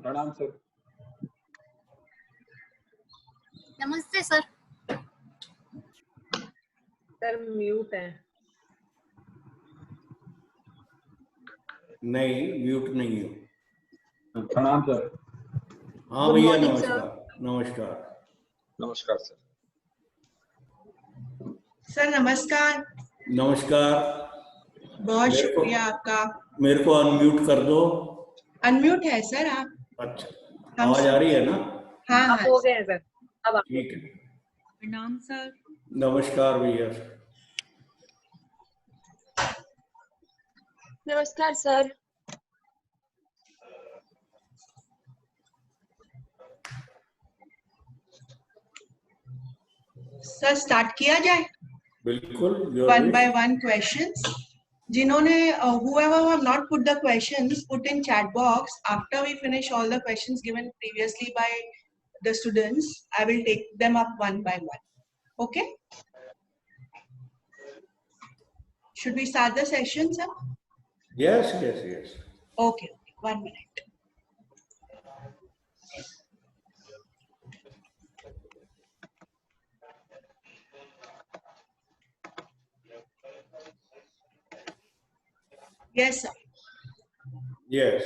प्रणाम सर। नमस्ते sir. Sir mute है। नहीं, म्यूट नहीं हो। प्रणाम सर। हाँ Good भैया, morning, नमस्कार। नमस्कार नमस्कार सर। सर नमस्कार। नमस्कार। बहुत शुक्रिया आपका। मेरे को अनम्यूट कर दो। अनम्यूट है सर आप। अच्छा, हम आवाज आ रही है ना? हाँ आप हाँ हो गए हैं सर। अब आप ठीक है। प्रणाम सर। नमस्कार भैया। नमस्कार सर। सर स्टार्ट किया जाए। बिल्कुल, your one wish. By one questions. जिन्होंने whoever have not put the questions put in chat box after we finish all the questions given previously by the students. I will take them up one by one. Okay. Should we start the session, sir? Yes, yes, yes. Okay. 1 minute. Yes, sir. Yes.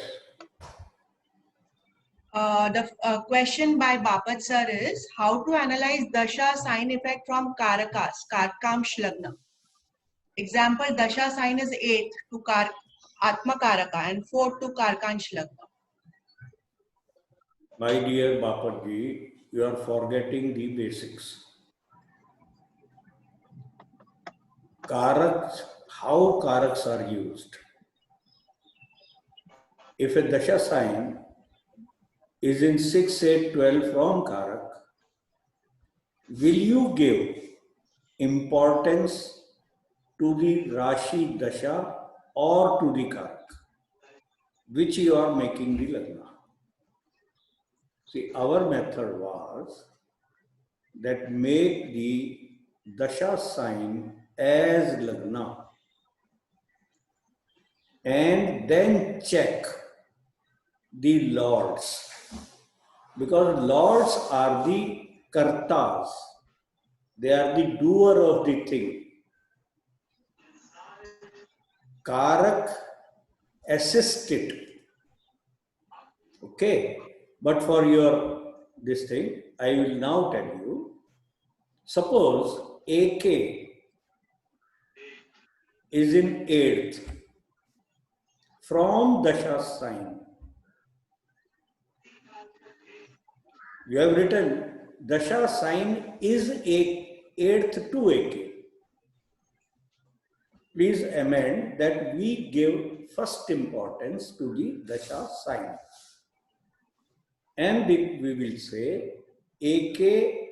The question by Bapat sir is how to analyze dasha sign effect from karakas, karkamsh lagna. Example, dasha sign is 8th to atma karaka and 4th to karkansh lagna. My dear Bapat ji, you are forgetting the basics. Karaks, how karaks are used? If a dasha sign is in 6, 8, 12 from karak, will you give importance to the Rashi dasha or to the karak, which you are making the lagna? See, our method was that make the dasha sign as lagna and then check the lords, because lords are the kartas, they are the doer of the thing. Karak assist it. Okay, but for your this thing, I will now tell you. Suppose AK is in 8th from dasha sign. You have written dasha sign is 8th to AK. Please amend that we give first importance to the dasha sign. And we will say AK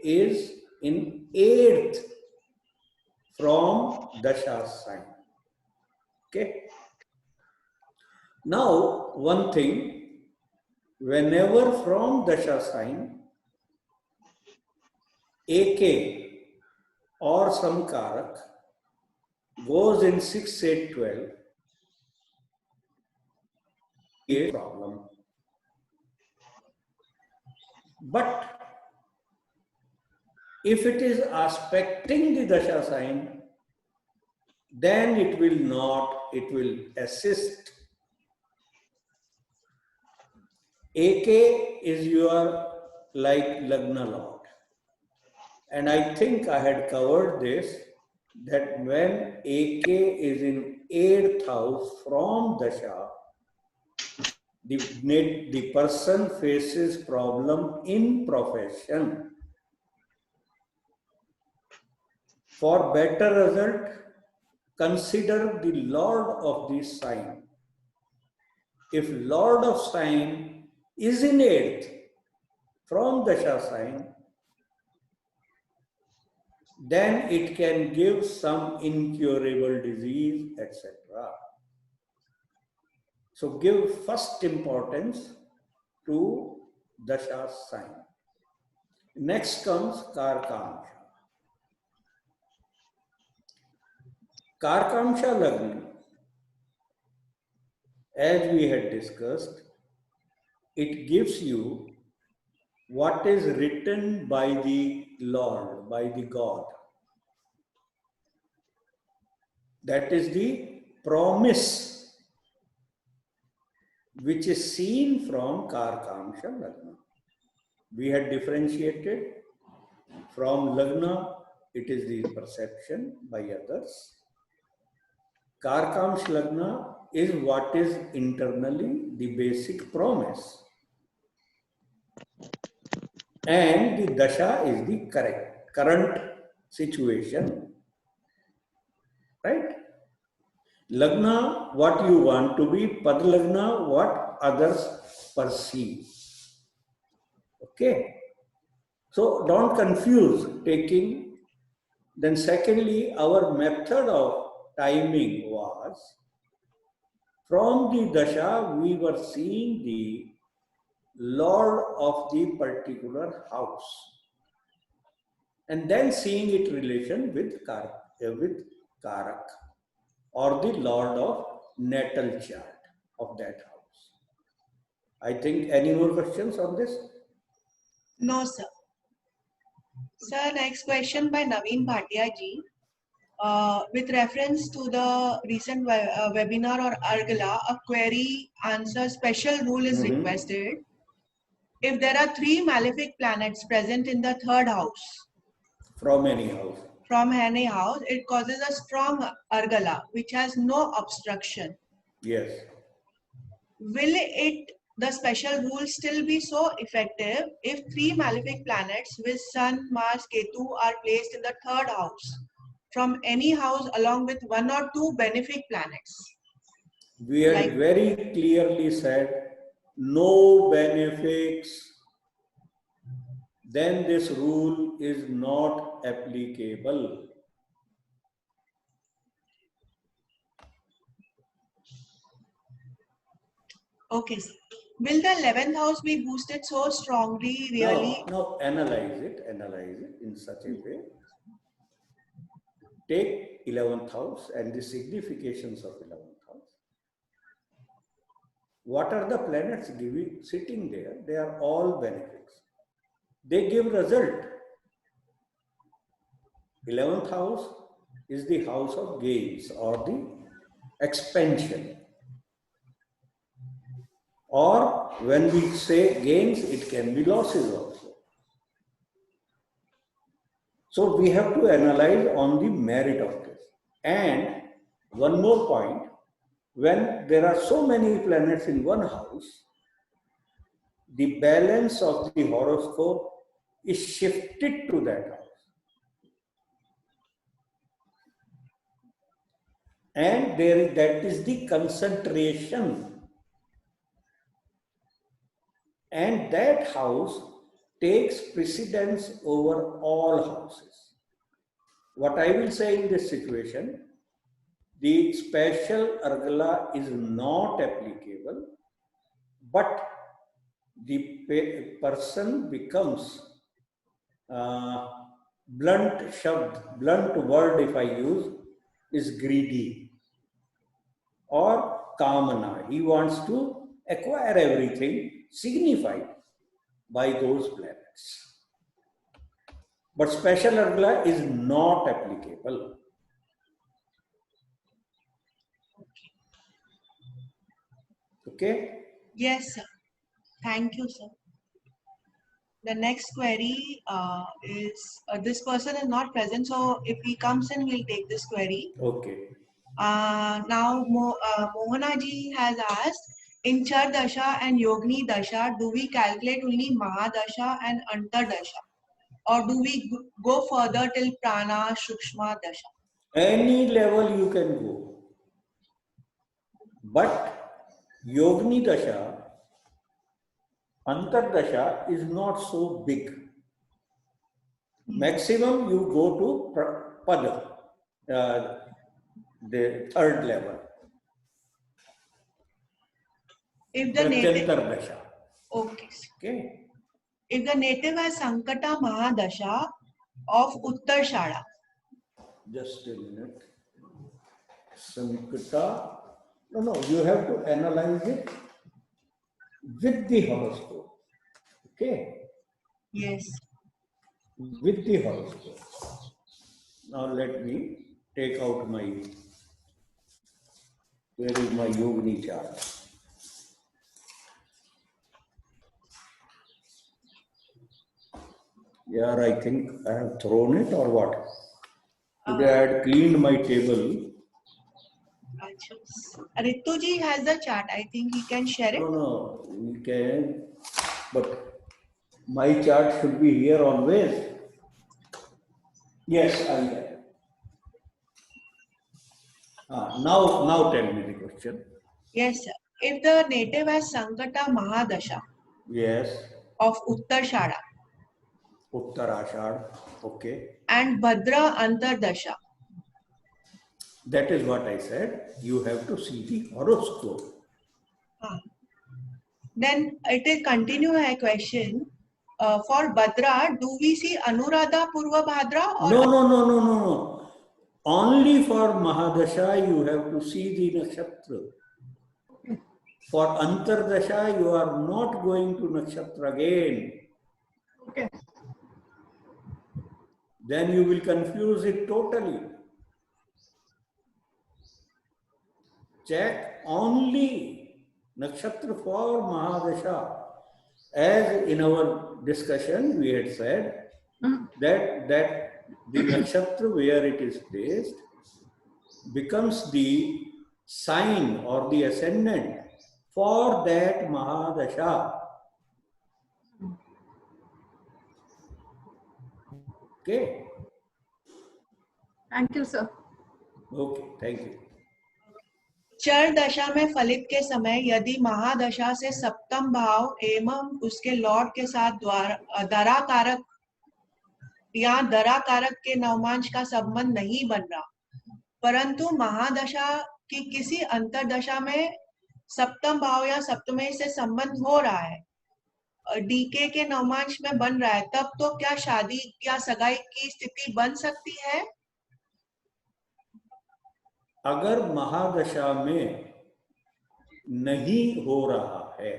is in 8th from dasha sign. Okay. Now, one thing, whenever from dasha sign, AK or some karak goes in 6, 8, 12, a problem. But if it is aspecting the dasha sign, then it will not, it will assist. AK is your like lagna lord. And I think I had covered this, that when AK is in 8th house from dasha, the person faces problem in profession. For better result, consider the lord of the sign. If lord of sign is in 8th from dasha sign, then it can give some incurable disease, etc. So give first importance to dasha sign. Next comes karkamsha. Karkamsha lagna as we had discussed, it gives you what is written by the Lord, by the God. That is the promise which is seen from Karkamsha Lagna. We had differentiated from Lagna, it is the perception by others. Karkamsha Lagna is what is internally the basic promise. And the Dasha is the current situation. Right? Lagna, what you want to be, Pad Lagna, what others perceive. Okay? So don't confuse taking. Then secondly, our method of timing was, from the Dasha, we were seeing the Lord of the particular house. And then seeing it relation with Karak, or the Lord of natal chart of that house. I think any more questions on this? No, sir. Sir, next question by Naveen Bhatia ji. With reference to the recent webinar or Argala, a query answer special rule is requested. If there are 3 malefic planets present in the 3rd house, From any house. from any house, it causes a strong Argala, which has no obstruction. Yes. Will the special rule still be so effective if 3 malefic planets with Sun, Mars, Ketu are placed in the 3rd house from any house along with 1 or 2 benefic planets? We had very clearly said no benefics, then this rule is not applicable. Okay, sir. Will the 11th house be boosted so strongly, really? No, analyze it in such a way. Take 11th house and the significations of 11th house. What are the planets sitting there? They are all benefics. They give result. 11th house is the house of gains or the expansion. Or when we say gains, it can be losses also. So we have to analyze on the merit of this. And one more point, when there are so many planets in one house, the balance of the horoscope is shifted to that house. And that is the concentration. And that house takes precedence over all houses. What I will say in this situation, the special Argala is not applicable, but the person becomes blunt word if I use, is greedy or kamana. He wants to acquire everything signified by those planets. But special Argala is not applicable. Okay? Yes, sir. Thank you, sir. The next query is, this person is not present, so if he comes in, we'll take this query. Okay. Now, Mohana ji has asked, in Char Dasha and Yogni Dasha, do we calculate only Mahadasha and Antardasha? Or do we go further till Prana, Shukshma Dasha? Any level you can go. But Yogni Dasha, Antardasha is not so big. Maximum you go to Pada, the 3rd level. If the native, Dasha. okay. Okay. If the native has Sankata Mahadasha of Uttarshada. Just a minute. Sankata No, you have to analyze it with the horoscope. Okay? Yes. With the horoscope. Now let me take out my, where is my Yogini chart? Yeah, I think I have thrown it or what? Today I had cleaned my table. Ritu ji has the chart. I think he can share it. No, we can, but my chart should be here always. Yes, I have. Now tell me the question. Yes, sir. If the native has Sankata Mahadasha Yes, of Uttarshada Uttarashad, okay. and Bhadra Antardasha, That is what I said. You have to see the horoscope. then it is continue a question. For Bhadra, do we see Anuradha Purva Bhadra or No. Only for Mahadasha you have to see the nakshatra. For Antardasha you are not going to nakshatra again. Okay. Then you will confuse it totally. Check only nakshatra for Mahadasha. As in our discussion we had said that the nakshatra where it is placed becomes the sign or the ascendant for that Mahadasha. Okay? Thank you, sir. Okay, thank you. चर दशा में फलित के समय यदि महादशा से सप्तम भाव एवं उसके लॉर्ड के साथ दरा कारक या दरा कारक के नवमांश का संबंध नहीं बन रहा, परंतु महादशा की किसी अंतरदशा में सप्तम भाव या सप्तमे से संबंध हो रहा है, डीके के नवमांश में बन रहा है, तब तो क्या शादी या सगाई की स्थिति बन सकती है? अगर महादशा में नहीं हो रहा है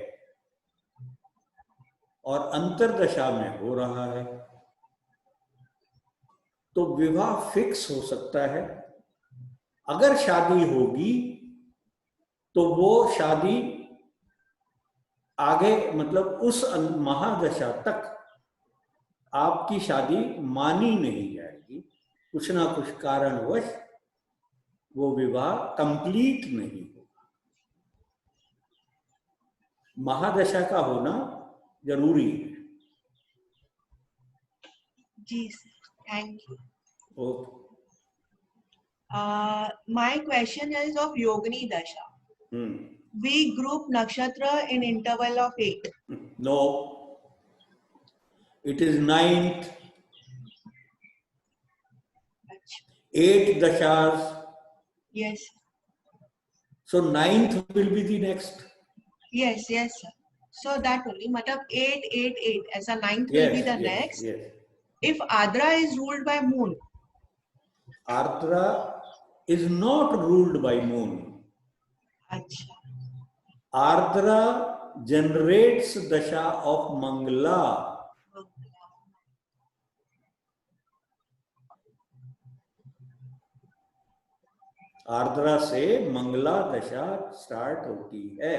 और अंतरदशा में हो रहा है तो विवाह फिक्स हो सकता है। अगर शादी होगी तो वो शादी आगे मतलब उस महादशा तक आपकी शादी मानी नहीं जाएगी, कुछ ना कुछ कारणवश वो विवाह कंप्लीट नहीं होगा। महादशा का होना जरूरी है। जी thank you. Okay. My question is of Yogini Dasha. We group nakshatra in interval of 8. No, it is 9th, 8 dashas. Yes. So 9th will be the next. Yes, sir. So that only, matlab 8, 8, 8. As a 9th will be the next. Yes. If Adra is ruled by moon. Ardra is not ruled by moon. Achha. Ardra generates dasha of Mangala. Ardra से मंगला दशा start होती है।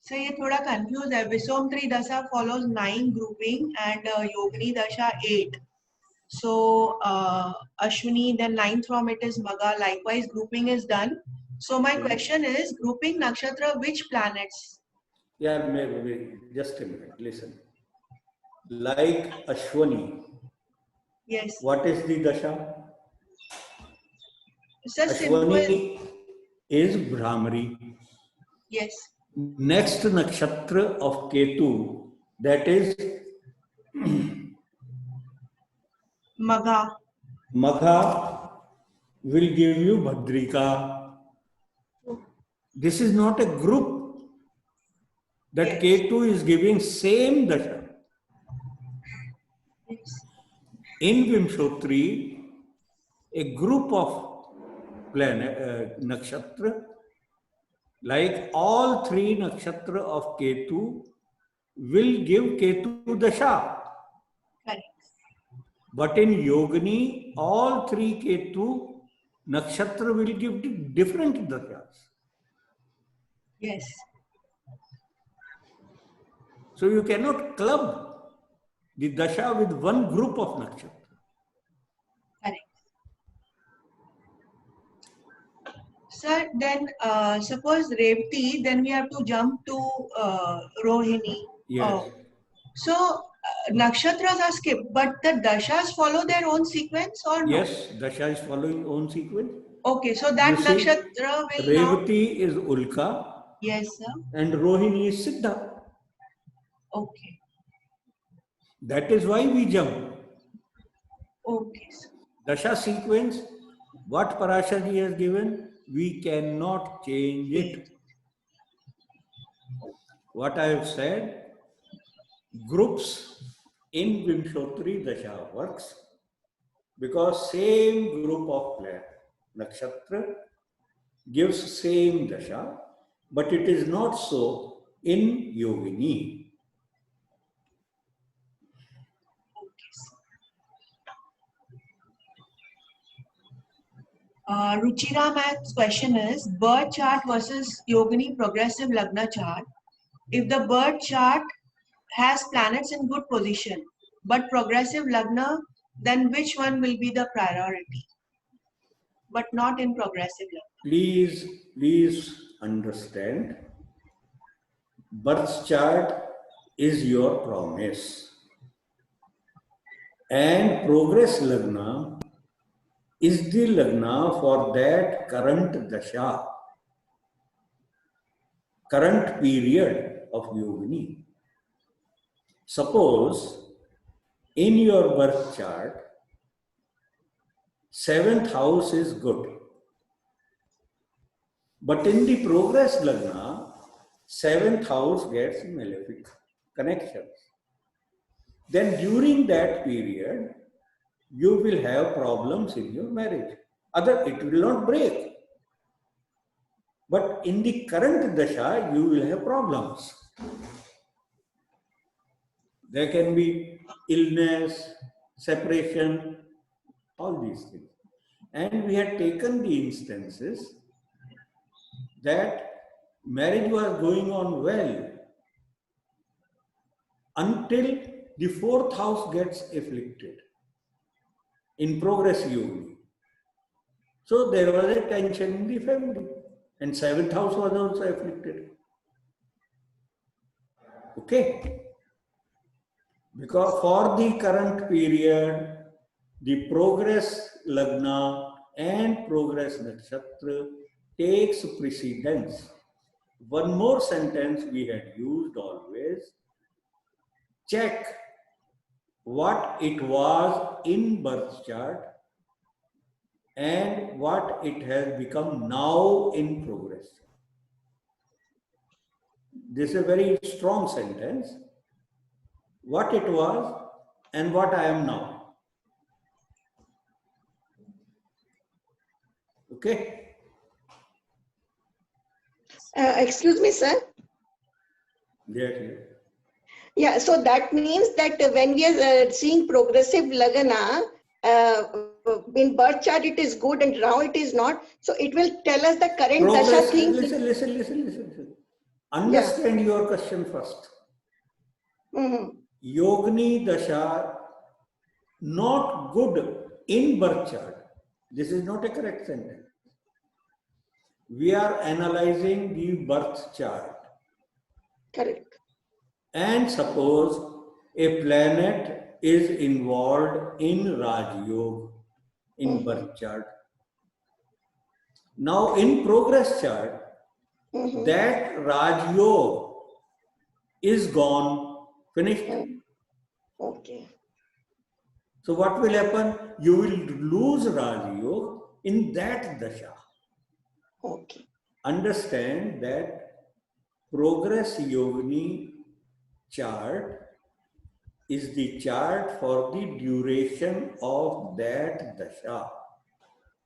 So ये थोड़ा confused है। विसोमत्री दशा follows 9 grouping and Yogini dasha 8. So Ashwini, then 9th from it is Magha. Likewise, grouping is done. So my question is, grouping nakshatra which planets? Yeah, maybe just a minute. Listen. Like Ashwani. Yes. What is the dasha? Sir, simple. Ashwani is Brahmari. Yes. Next nakshatra of Ketu, that is Magha. Magha will give you Bhadrika. This is not a group. That Yes. Ketu is giving same dasha. Yes. In Vimshotri, a group of planet nakshatra, like all 3 nakshatra of Ketu will give Ketu dasha. Correct. But in Yogini, all 3 Ketu nakshatra will give different dashas. Yes. So you cannot club the dasha with one group of nakshatra. Correct. Sir, then suppose Revati, then we have to jump to Rohini. Yes. So nakshatras are skipped, but the dashas follow their own sequence or no? Yes, dasha is following own sequence. Okay, so that You see, nakshatra will now. Revati is Ulka Yes, sir. and Rohini is Siddha. Okay. That is why we jump. Okay, sir. Dasha sequence, what Parashar Ji has given, we cannot change it. What I have said, groups in Vimshotri Dasha works because same group of nakshatra gives same dasha, but it is not so in Yogini. Ruchira Math's question is birth chart versus Yogini progressive Lagna chart. If the birth chart has planets in good position, but progressive Lagna, then which one will be the priority? But not in progressive Lagna. Please understand, birth chart is your promise. And progress Lagna is the Lagna for that current dasha, current period of Yogini. Suppose in your birth chart, 7th house is good. But in the progress Lagna, 7th house gets malefic connections. Then during that period, you will have problems in your marriage. It will not break. But in the current dasha, you will have problems. There can be illness, separation, all these things. And we had taken the instances that marriage was going on well until the 4th house gets afflicted in progress Yogini. So there was a tension in the family and 7th house was also afflicted. Okay? Because for the current period, the progress Lagna and progress Nakshatra takes precedence. One more sentence we had used always, check what it was in birth chart and what it has become now in progress. This is a very strong sentence. What it was and what I am now. Okay? Excuse me, sir. There. Yeah, so that means that when we are seeing progressive Lagana, in birth chart it is good and now it is not. So it will tell us the current dasha thing. Listen. Understand your question first. Yogini dasha, not good in birth chart. This is not a correct sentence. We are analyzing the birth chart. Correct. And suppose a planet is involved in Raj Yoga in birth chart. Now in progress chart, that Raj Yoga is gone, finished. Okay. So what will happen? You will lose Raj Yoga in that dasha. Okay. Understand that progress Yogini chart is the chart for the duration of that dasha.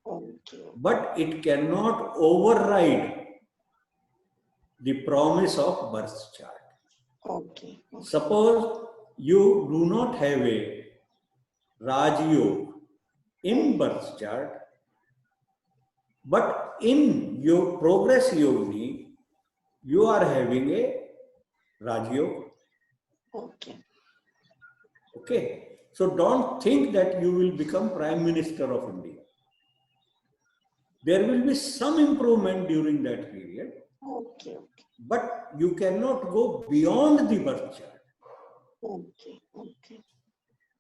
Okay. but it cannot override the promise of birth chart. Okay. Okay. Suppose you do not have a Raj Yoga in birth chart, but in your progress yogini, you are having a Raj Yoga. Okay. Okay. So don't think that you will become Prime Minister of India. There will be some improvement during that period, Okay. Okay. but you cannot go beyond the birth chart. Okay. Okay.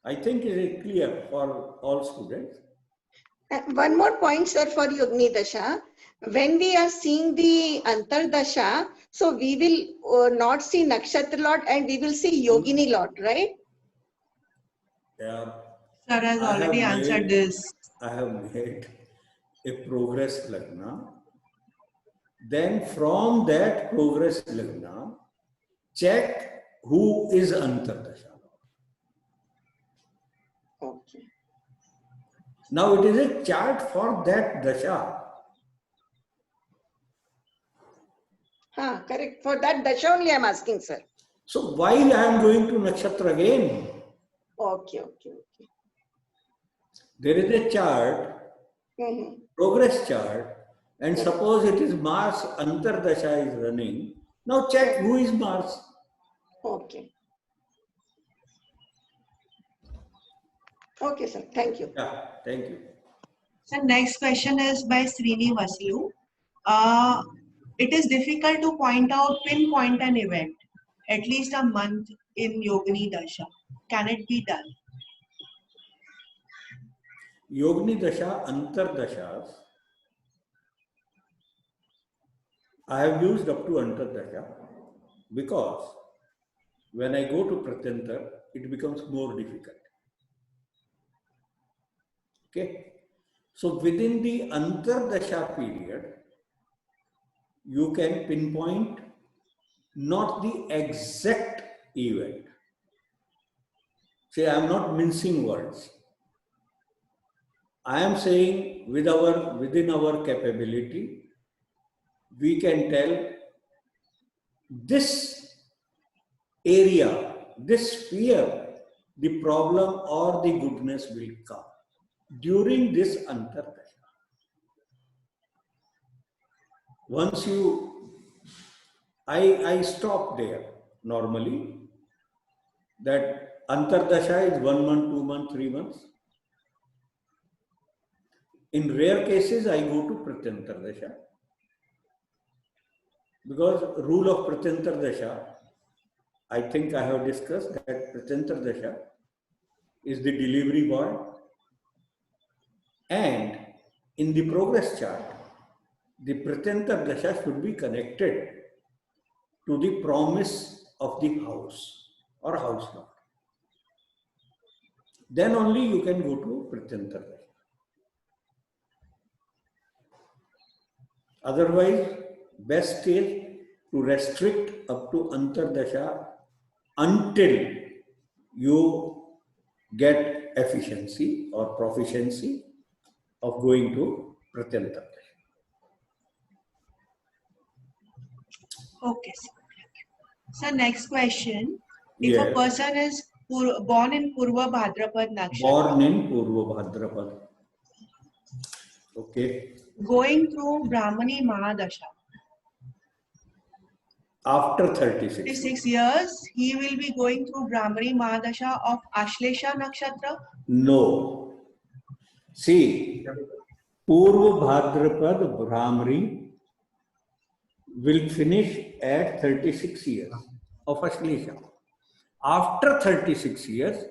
I think it is clear for all students. One more point, sir, for Yogini Dasha. When we are seeing the Antardasha, so we will not see Nakshatra Lord and we will see Yogini Lord, right? Yeah, Sir has I have already answered made- this. I have made a progress lagna. Then from that progress lagna, check who is Antardasha. Okay. Now it is a chart for that dasha. Correct. For that Dasha only I'm asking, sir. So why I am going to nakshatra again? Okay. Okay. Okay. There is a chart, Mm-hmm. progress chart, and suppose it is Mars Antardasha is running. Now check who is Mars. Okay. Okay, sir. Thank you. Yeah, thank you. So next question is by Srini Vasilu. It is difficult to pinpoint an event, at least a month in Yogini Dasha. Can it be done? Yogini Dasha, Antardashas, I have used up to Antardasha because when I go to Pratyantar, it becomes more difficult. Okay. So within the Antardasha period, you can pinpoint not the exact event. Say, I am not mincing words. I am saying within our capability, we can tell this area, this sphere, the problem or the goodness will come during this Antardasha. Once I stop there normally, that Antardasha is 1 month, 2 months, 3 months. In rare cases, I go to Pratyantardasha. Because rule of Pratyantardasha, I think I have discussed that Pratyantardasha is the delivery boy. And in the progress chart, the Pratyantardasha should be connected to the promise of the house or house lord. Then only you can go to Pratyantardasha. Otherwise, best is to restrict up to Antardasha until you get efficiency or proficiency of going to Pratyantardasha. Okay, sir. So next question. If a Yes. person is born in Purva Bhadrapad Nakshatra, Born in Purva Bhadrapad. Okay. going through Brahmani Mahadasha, After 36. 36 years, he will be going through Brahmani Mahadasha of Ashlesha Nakshatra. No. See, Purva Bhadrapad Brahmari will finish at 36 years of Ashlesha. After 36 years,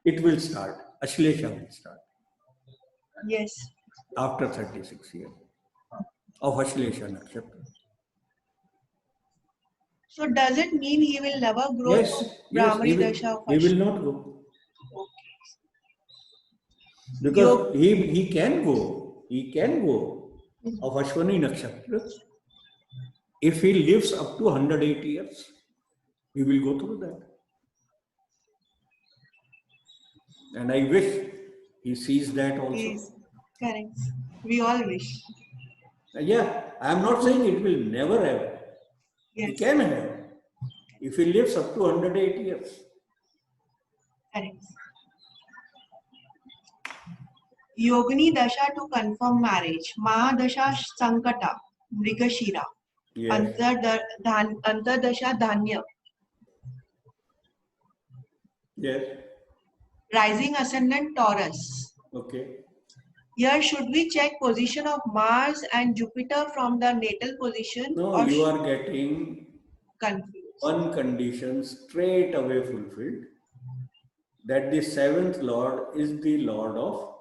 it will start. Ashlesha will start. Yes. After 36 years of Ashlesha Nakshatra. So does it mean he will never grow Yes, to yes, Brahmani Dasha of he will Ashlesha? not go. Okay. Because he can go of Ashwani Nakshatra. If he lives up to 108 years, he will go through that. And I wish he sees that also. He's Correct. We all wish. Yeah, I am not saying it will never happen. Yes. It can happen. If he lives up to 108 years. Correct. Yogini Dasha to confirm marriage. Mahadasha Sankata, Mrigashira. Yes. Antardasha Dhanya. Yes. Rising ascendant Taurus. Okay. Here should we check position of Mars and Jupiter from the natal position No, or you are getting confused? one condition straight away fulfilled, that the seventh lord is the lord of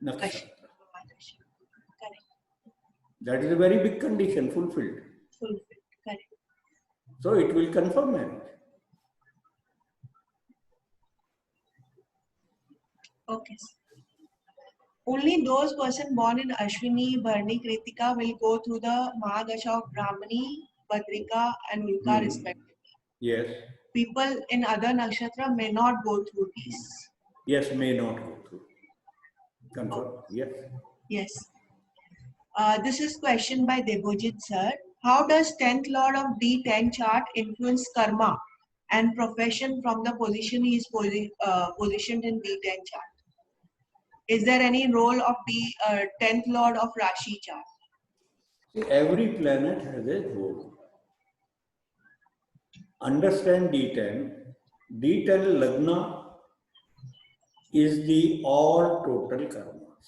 nakshatra. Correct. That is a very big condition fulfilled. Fulfilled. Correct. So it will confirm marriage. Okay. Only those person born in Ashwini, Bharani, Kritika will go through the Mahadasha of Brahmani, Bhadrika and Ulka respectively. Yes. People in other nakshatra may not go through these. Yes, may not go through. Confirm. Yes. Yes. This is question by Debojit sir. How does 10th lord of D10 chart influence karma and profession from the position he is positioned in D10 chart? Is there any role of the 10th lord of Rashi chart? See, every planet has a role. Understand D10. D10 Lagna is the all total karmas.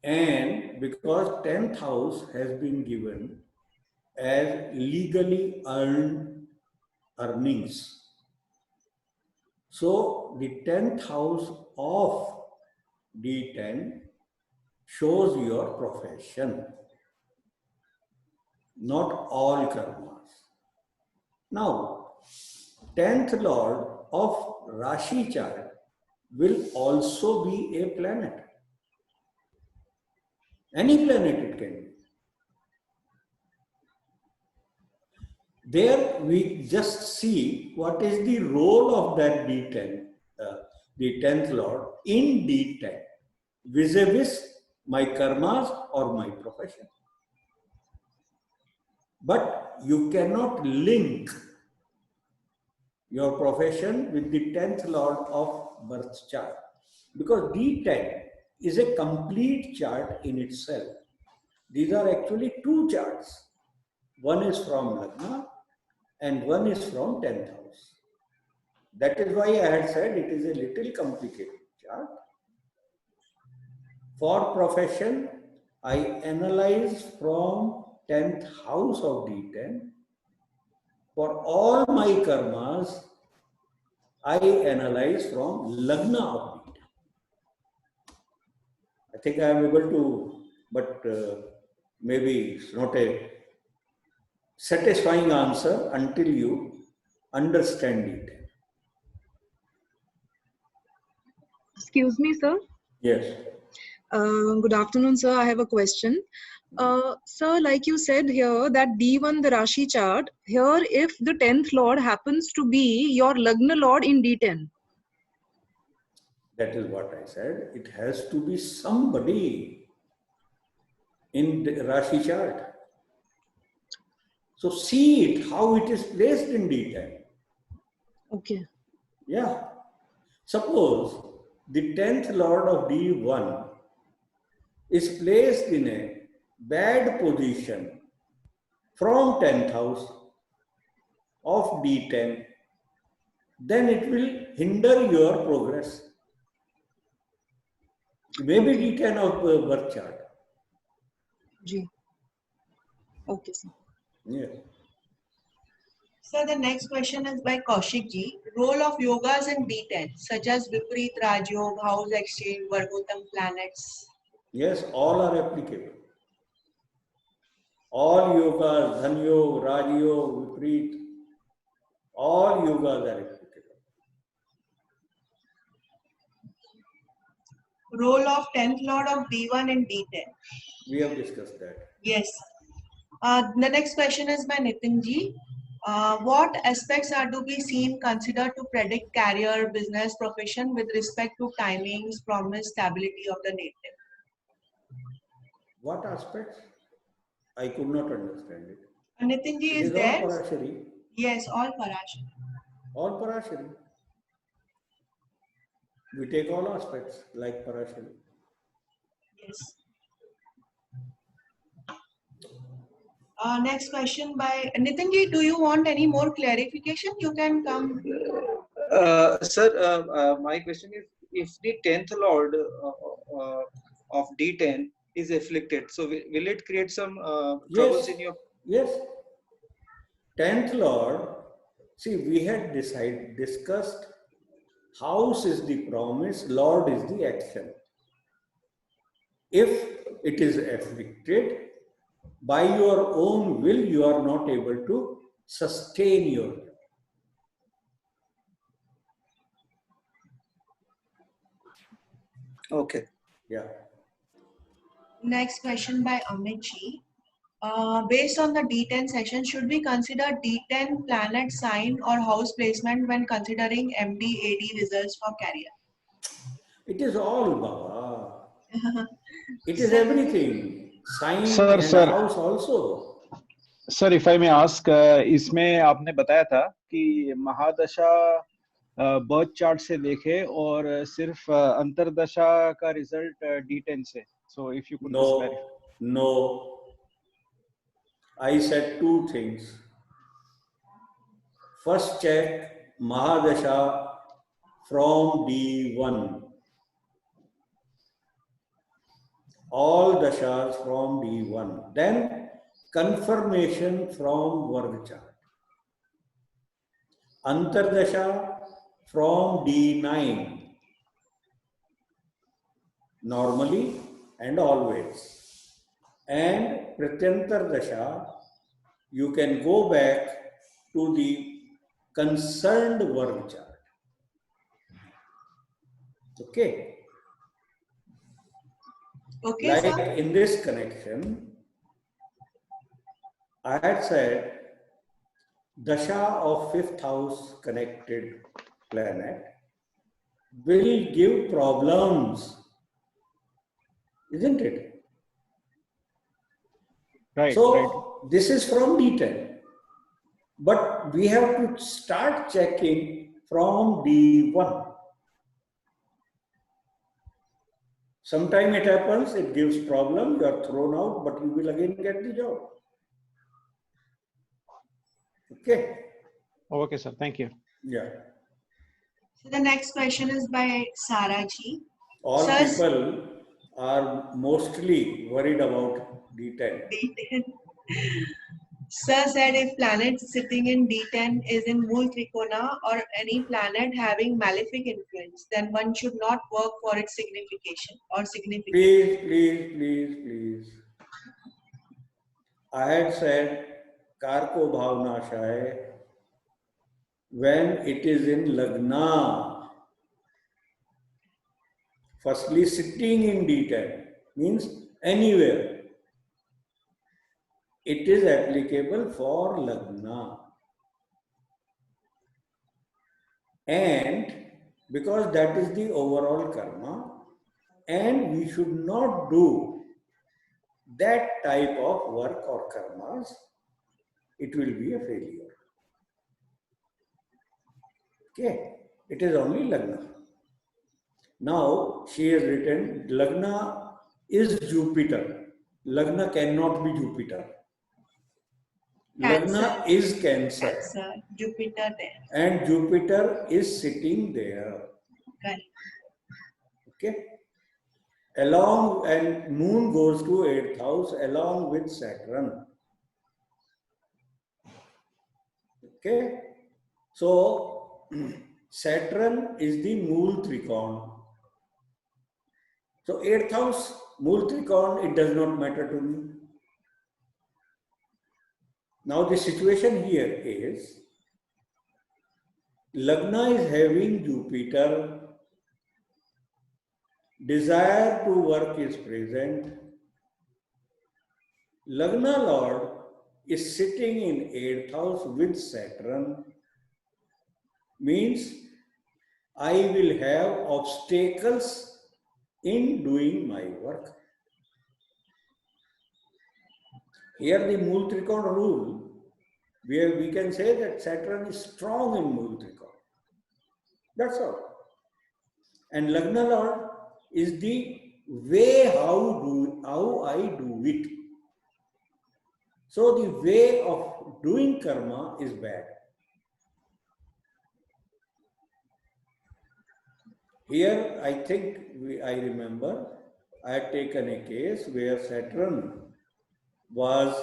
And because 10th house has been given as legally earned earnings, so the 10th house of D10 shows your profession, not all karmas. Now, 10th lord of Rashi chart will also be a planet. Any planet it can be. There we just see what is the role of that D10, the 10th lord in D10, vis-a-vis my karmas or my profession. But you cannot link your profession with the 10th lord of birth chart, because D10 is a complete chart in itself. These are actually two charts. One is from Lagna and one is from 10th house. That is why I had said it is a little complicated chart. For profession, I analyze from 10th house of D10. For all my karmas, I analyze from Lagna of D10. I think I am able to, but maybe it's not a satisfying answer until you understand it. Excuse me, sir. Yes. Good afternoon, sir. I have a question. Sir, like you said here that D1, the Rashi chart, here if the 10th lord happens to be your Lagna lord in D10. That is what I said. It has to be somebody in the Rashi chart. So see it, how it is placed in D10. Okay. Yeah. Suppose the 10th lord of D1 is placed in a bad position from 10th house of D10, then it will hinder your progress. Maybe D10 of birth chart. Ji. Okay, sir. Yes. So the next question is by Kaushik ji. Role of yogas in D10, such as Viparit, Rajyog, House Exchange, Vargotam planets. Yes, all are applicable. All yogas, Dhan Yoga, Raj Yoga, Viparit, all yogas are applicable. Role of 10th lord of D1 and D10. We have discussed that. Yes. The next question is by Nitin ji. What aspects are to be seen considered to predict career, business, profession with respect to timings, promise, stability of the native? What aspects? I could not understand it. Nitin ji It is is all there? Parashari. Yes, all Parashar. All Parashari. We take all aspects like Parashari. Yes. Next question by Nitin ji. Do you want any more clarification? You can come. Sir, my question is, if the 10th lord of D10 is afflicted, so will it create some troubles Yes, in your? yes. 10th Lord, see, we had discussed house is the promise, Lord is the action. If it is afflicted, by your own will, you are not able to sustain your job. Okay. Yeah. Next question by Amit ji. Based on the D10 session, should we consider D10 planet sign or house placement when considering MD/AD results for career? It is all Baba. It is Sir, everything. Sign Sir, and sir. house also. Sir if I may ask, इसमें आपने बताया था कि महादशा birth chart से देखे और सिर्फ अंतरदशा का रिजल्ट D10 से. So if you could No, clarify. no. I said two things. First check Mahadasha from D1. All dashas from D1. Then confirmation from Varga chart. Antardasha from D9. Normally and always. And Pratyantar Dasha, you can go back to the concerned Varga chart. Okay. okay, Like sir. in this connection, I had said Dasha of fifth house connected planet will give problems, isn't it? Right, So right. this is from D10, but we have to start checking from D1. Sometime it happens, it gives problem, you are thrown out, but you will again get the job. Okay. Okay, sir. Thank you. Yeah. So the next question is by Sara ji. All Sir, people are mostly worried about D10. D10. Sir said if planet sitting in D10 is in Mool Trikona or any planet having malefic influence, then one should not work for its signification or significance. Please. I had said Karko Bhavnashaya when it is in Lagna. Firstly, sitting in D10 means anywhere. It is applicable for Lagna. And because that is the overall karma, and we should not do that type of work or karmas, it will be a failure. Okay, it is only Lagna. Now, she has written, Lagna is Jupiter. Lagna cannot be Jupiter. Lagna is Cancer. Cancer, Jupiter there. And Jupiter is sitting there. Correct. Okay. Along, and Moon goes to 8th house along with Saturn. Okay. So, Saturn is the Mool Trikon. So, 8th house, Mool Trikon, it does not matter to me. Now, the situation here is Lagna is having Jupiter, desire to work is present. Lagna Lord is sitting in 8th house with Saturn, means I will have obstacles in doing my work. Here the Mool Trikona rule, where we can say that Saturn is strong in Mool Trikona. That's all. And Lagna Lord is the way how I do it. So the way of doing karma is bad. Here, I think I remember I had taken a case where Saturn was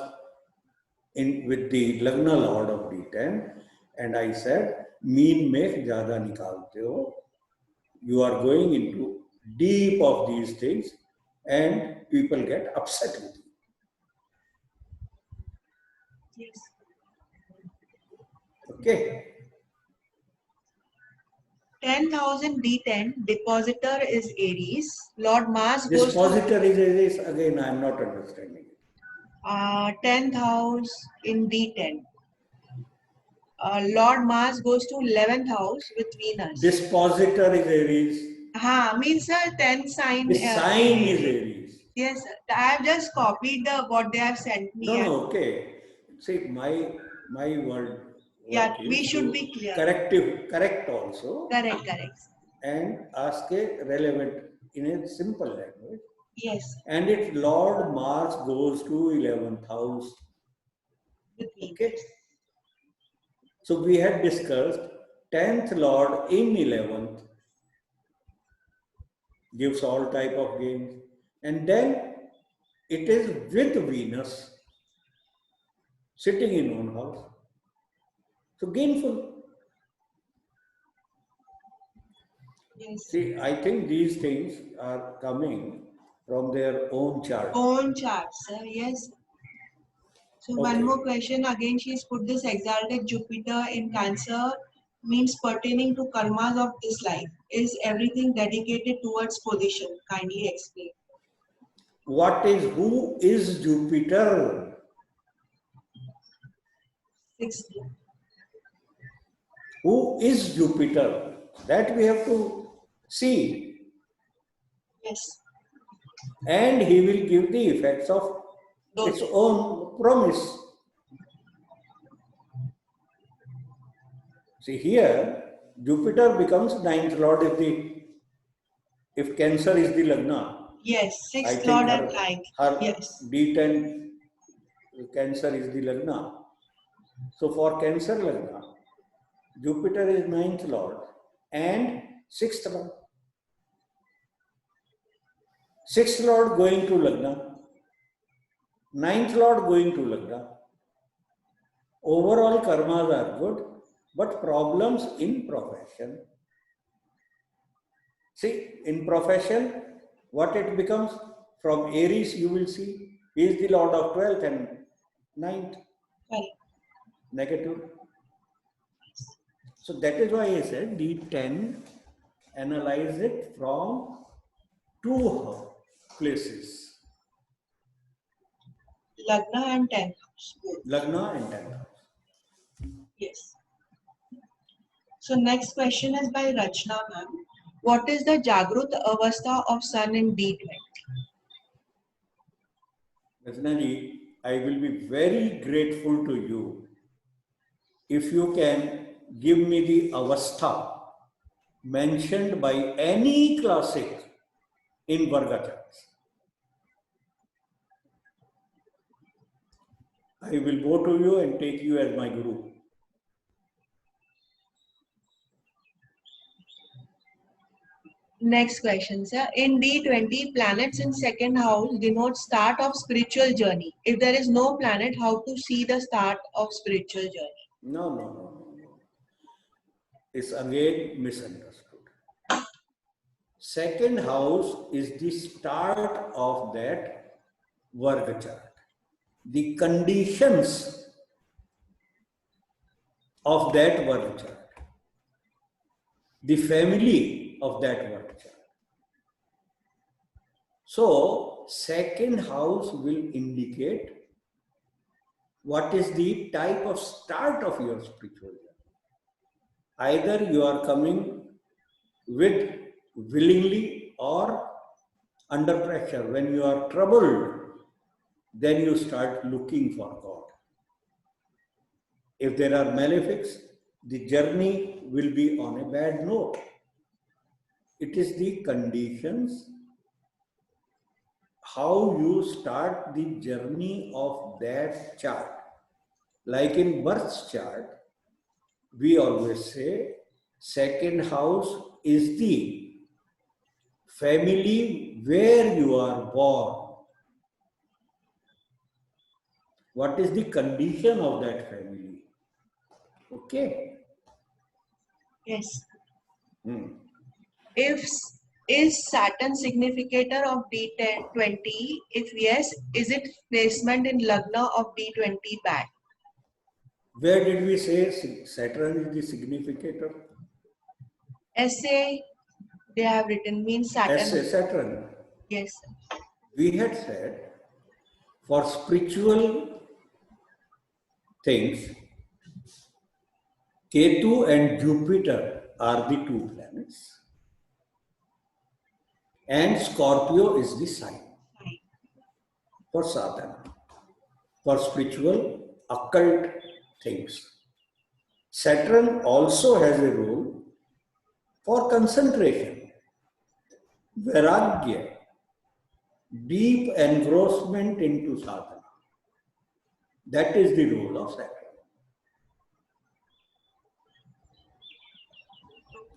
in with the Lagna Lord of D10, and I said, "Mean mein zyada nikalte ho. You are going into deep of these things, and people get upset with you." Yes. Okay. 10,000 D10, depositor is Aries. Lord Mars goes Dispositor is again, I am not understanding it. to 10th in D10. Lord Mars goes to 11th house with Venus. Dispositor is Aries. Means 10th sign. The sign is Aries. Yes, sir. I have just copied what they have sent me. No, okay. See, my word. Yeah, work we is should to be clear. correct also, Correct. and ask a relevant in a simple language. Yes, And its Lord Mars goes to 11th house. with Venus. Okay. So we had discussed 10th Lord in 11th gives all type of gains, and then it is with Venus sitting in one house. So gainful. Yes. See, I think these things are coming from their own chart. Own charts, sir. Yes. So Okay. one more question. Again, she's put this exalted Jupiter in Cancer means pertaining to karmas of this life. Is everything dedicated towards position? Kindly explain. Who is Jupiter? 6. Who is Jupiter? That we have to see. Yes. And he will give the effects of its own promise. See here, Jupiter becomes 9th Lord if Cancer is the Lagna. Yes, I 6th think Lord and like. her Yes. D10 Cancer is the Lagna. So for Cancer Lagna, Jupiter is 9th Lord and 6th Lord. 6th Lord going to Lagna, 9th Lord going to Lagna. Overall karmas are good, but problems in profession. See, in profession, what it becomes from Aries, you will see, he is the Lord of 12th and 9th. Right. Negative. So that is why I said D10, analyze it from 2 places. Lagna and 10th house. Lagna and 10th house. Yes. So next question is by Rachna ma'am. What is the Jagrut Avastha of Sun in D20? Rachna ji, I will be very grateful to you if you can give me the Avastha mentioned by any classic in Vargacharts. I will go to you and take you as my guru. Next question, sir. In D20, planets in second house denote start of spiritual journey. If there is no planet, how to see the start of spiritual journey? No. It's again misunderstood. Second house is the start of that Varga chart. The conditions of that Varga chart. The family of that Varga chart. So, second house will indicate what is the type of start of your spiritual journey. Either you are coming with willingly or under pressure. When you are troubled, then you start looking for God. If there are malefics, the journey will be on a bad note. It is the conditions, how you start the journey of that chart. Like in birth chart, we always say second house is the family where you are born. What is the condition of that family? Okay. Yes. Hmm. Is Saturn significator of D20? If yes, is it placement in Lagna of D20 bad? Where did we say Saturn is the significator? Essay they have written means Saturn. As Saturn. Yes. We had said for spiritual things, Ketu and Jupiter are the two planets. And Scorpio is the sign for sadhana, for spiritual occult things. Saturn also has a role for concentration, vairagya, deep engrossment into sadhana. That is the role of Saturn.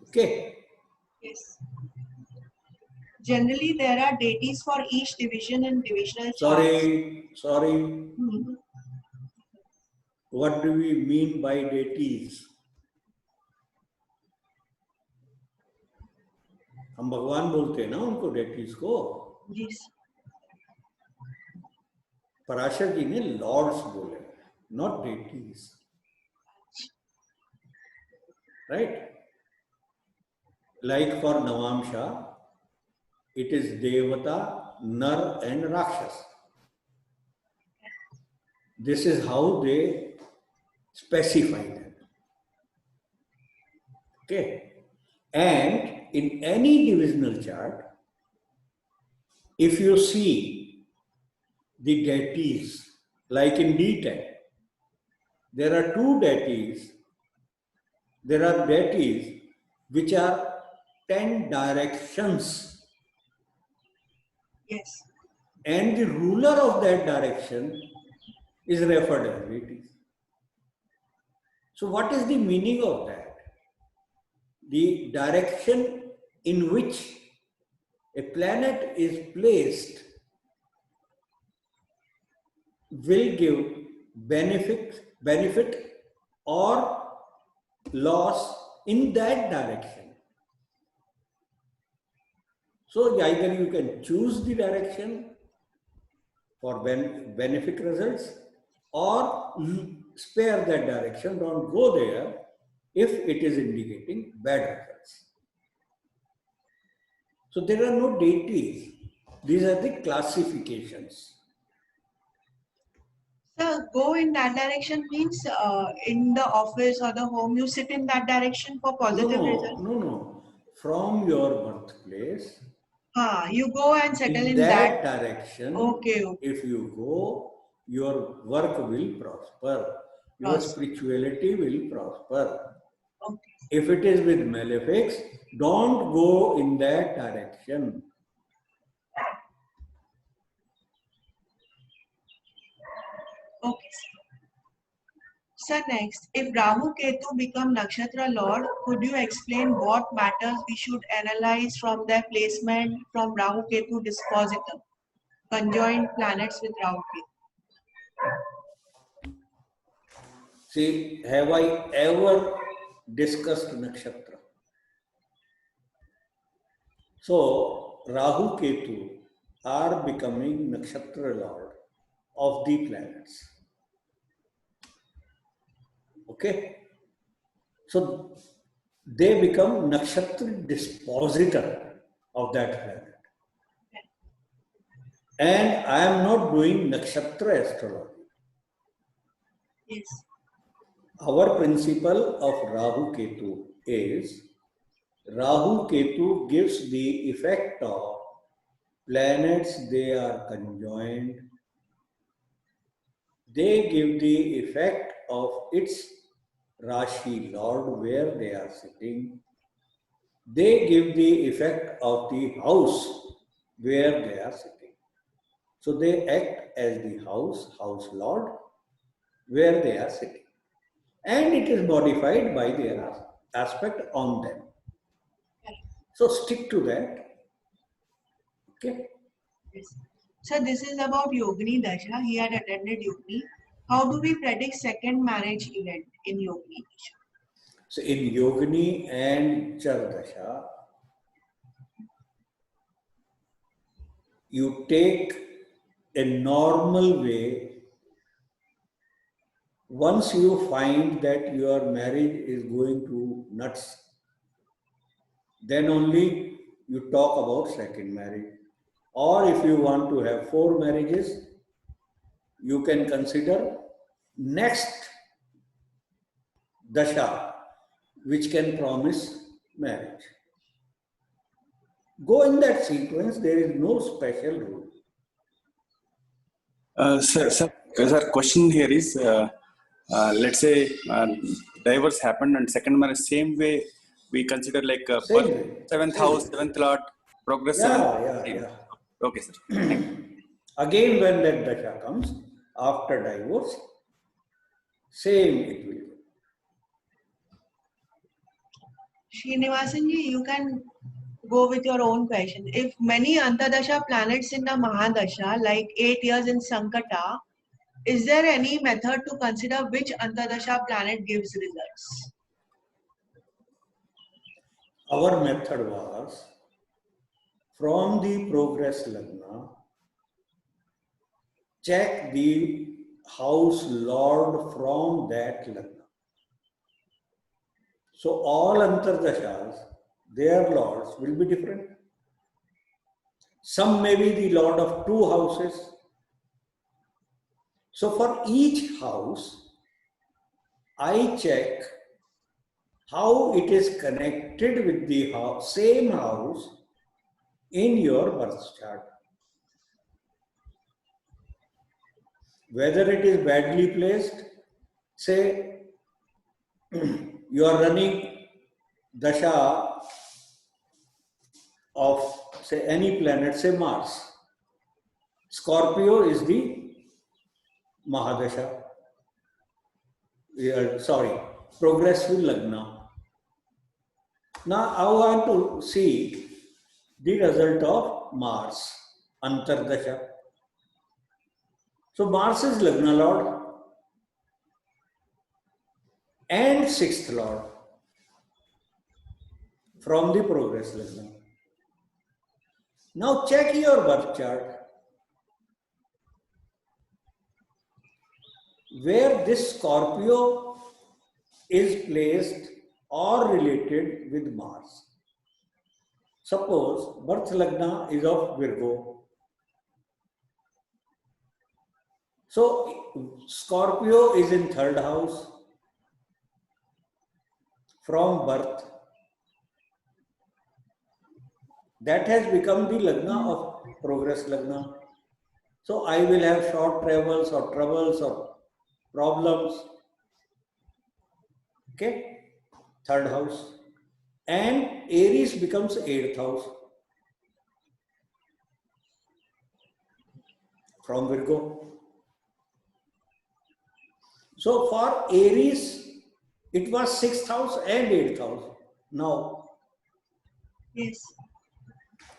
Okay. Yes. Generally, there are deities for each division and divisional Sorry. charts. What do we mean by deities? हम भगवान बोलते हैं ना उनको deities को. Yes. Parashar जी ने Lord's बोले, not deities. Right? Like for Navamsha, it is Devata, Nar and Rakshas. This is how they specify them. Okay. And in any divisional chart, if you see the deities, like in D10, there are two deities. There are deities which are 10 directions. Yes. And the ruler of that direction is referred as deity. So what is the meaning of that? The direction in which a planet is placed will give benefit or loss in that direction. So either you can choose the direction for benefic results or spare that direction, don't go there if it is indicating bad results. So there are no deities. These are the classifications. So go in that direction means in the office or the home, you sit in that direction for positive results? No. From your birthplace, you go and settle in that direction. Okay. If you go, your work will prosper. Your spirituality will prosper. Okay. If it is with malefics, don't go in that direction. Okay. Sir, next, if Rahu Ketu become Nakshatra Lord, could you explain what matters we should analyze from their placement from Rahu Ketu dispositum, conjoined planets with Rahu Ketu? See, have I ever discussed nakshatra? So, Rahu Ketu are becoming nakshatra lord of the planets. Okay? So, they become nakshatra dispositor of that planet. And I am not doing nakshatra astrology. Yes. Our principle of Rahu Ketu is Rahu Ketu gives the effect of planets they are conjoined. They give the effect of its Rashi Lord where they are sitting. They give the effect of the house where they are sitting. So they act as the house Lord where they are sitting. And it is modified by their aspect on them. So stick to that. Okay. Yes. So this is about Yogini Dasha. He had attended Yogini. How do we predict second marriage event in Yogini Dasha? So in Yogini and Chardasha, you take a normal way. Once you find that your marriage is going to nuts, then only you talk about second marriage. Or if you want to have 4 marriages, you can consider next dasha, which can promise marriage. Go in that sequence, there is no special rule. Sir, question here is, let's say divorce happened and second marriage, same way we consider like Same way. 7th house, 7th lord, progress Yeah. 7th. Okay, sir. Thank you. Again, when that dasha comes after divorce, same it will go. Srinivasanji, you can go with your own question. If many Antardasha planets in the Mahadasha, like 8 years in Sankata, is there any method to consider which Antardasha planet gives results? Our method was from the progress lagna, check the house lord from that lagna. So all Antardashas, their lords will be different. Some may be the lord of 2 houses. So for each house, I check how it is connected with the same house in your birth chart. Whether it is badly placed, say you are running dasha of say any planet, say Mars. Scorpio is the Mahadasha. Progressive lagna. Now I want to see the result of Mars, Antardasha. So Mars is lagna lord and 6th lord from the progress lagna. Now check your birth chart where this Scorpio is placed or related with Mars. Suppose birth lagna is of Virgo. So Scorpio is in 3rd house from birth. That has become the lagna of progress lagna. So I will have short travels or troubles or problems. Okay, 3rd house. And Aries becomes 8th house from Virgo. So for Aries, it was 6th house and 8th house. Now, Yes.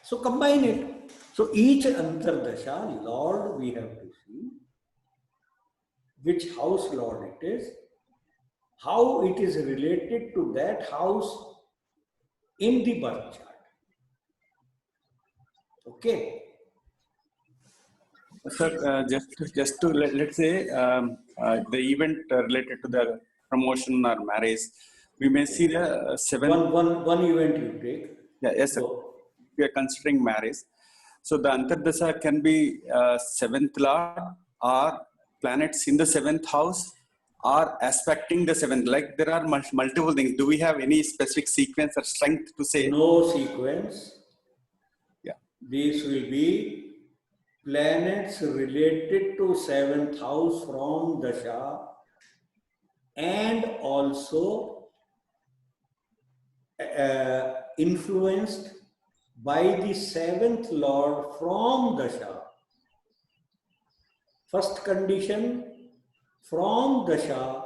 so combine it. So each Antardasha Lord we have to see which house Lord it is, how it is related to that house in the birth chart. Okay. Sir, just to let's say the event related to the promotion or marriage, we may see the 7th. One event you take. Yeah, yes, sir. So, We are considering marriage. So the Antardasha can be 7th lord or planets in the 7th house are aspecting the seventh? Like there are multiple things. Do we have any specific sequence or strength to say? No sequence. Yeah. These will be planets related to 7th house from Dasha and also influenced by the 7th Lord from Dasha. First condition, from Dasha,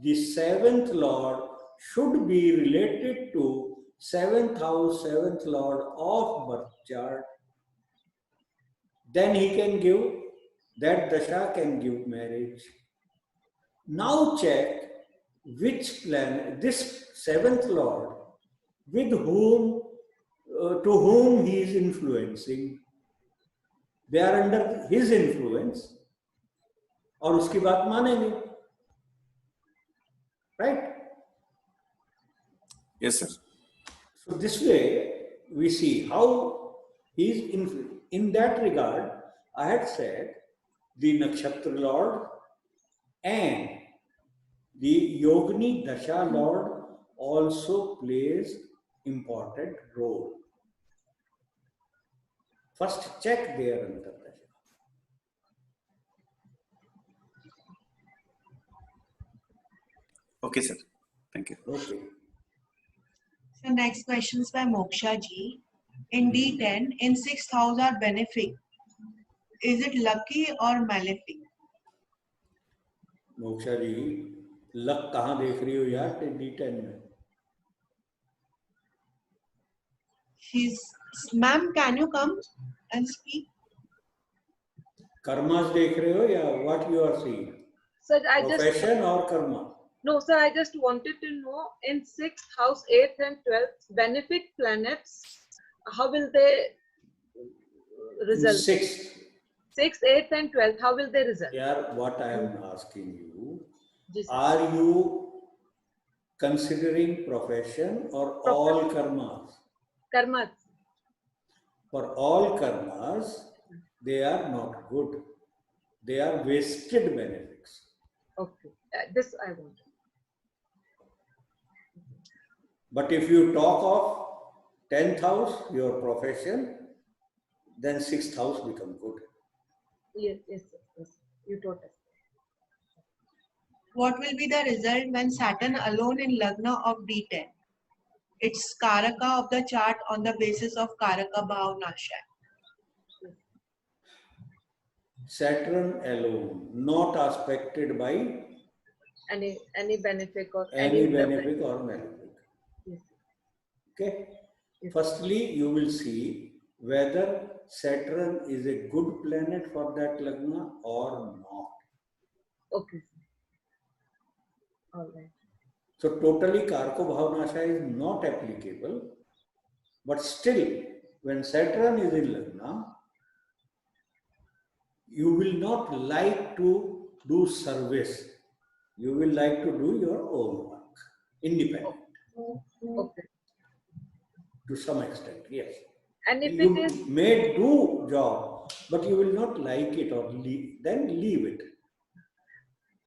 the 7th Lord should be related to 7th house, 7th Lord of birth chart. Then he can give, that Dasha can give marriage. Now check which planet, this 7th Lord, with whom, to whom he is influencing. They are under his influence. और उसकी बात मानेंगे, right? Yes, sir. So this way we see how he is influenced. In that regard, I had said the Nakshatra Lord and the Yogini Dasha Lord also plays important role. First check their Antardasha. Okay, sir. Thank you. Okay. So next question is by Moksha ji. In D10, in 6th house are benefic. Is it lucky or malefic? Moksha ji, luck कहाँ देख रही हो यार D10 में? Ma'am, can you come and speak? Karmas देख रहे हो या what you are seeing? Sir, I just Profession or karma? no, sir. I just wanted to know in 6th house, 8th and 12th benefic planets, how will they result? 6th, 8th and 12th, how will they result? Yeah, what I am asking you, Yes, are you considering profession or all karmas? karma. For all karmas, they are not good. They are wasted benefits. Okay, this I want. But if you talk of 10th house, your profession, then 6th house become good. Yes, yes, yes. You told us. What will be the result when Saturn alone in Lagna of D10? It's Karaka of the chart on the basis of Karaka Bhavanasha. Saturn alone, not aspected by Any benefic or any benefic or malefic. Yes. Okay. Yes. Firstly, you will see whether Saturn is a good planet for that lagna or not. Okay. All right. So totally Karko Bhavanasha is not applicable, but still when Saturn is in lagna, you will not like to do service. You will like to do your own work, independent. Okay. To some extent, yes. And if You it is may do job, but you will not like it or then leave it.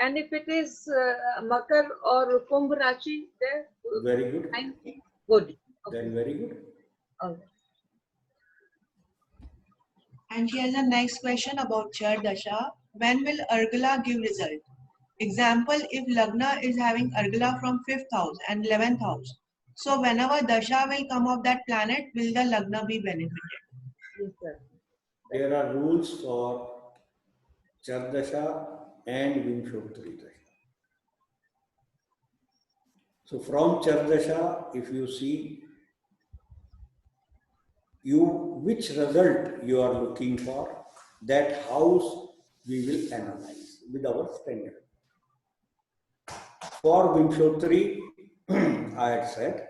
and if it is Makar or Kumbh Rashi, there Very good. good. Okay. Then very good. All right. And she has a next question about Char Dasha. When will Argala give result? Example, if Lagna is having Argala from 5th house and 11th house. So whenever Dasha will come of that planet, will the Lagna be benefited? Yes, sir. There are rules for Chardasha and Vimshottari Dasha. So from Chardasha, if you see which result you are looking for, that house we will analyze with our standard. For Vimshottari, I had said,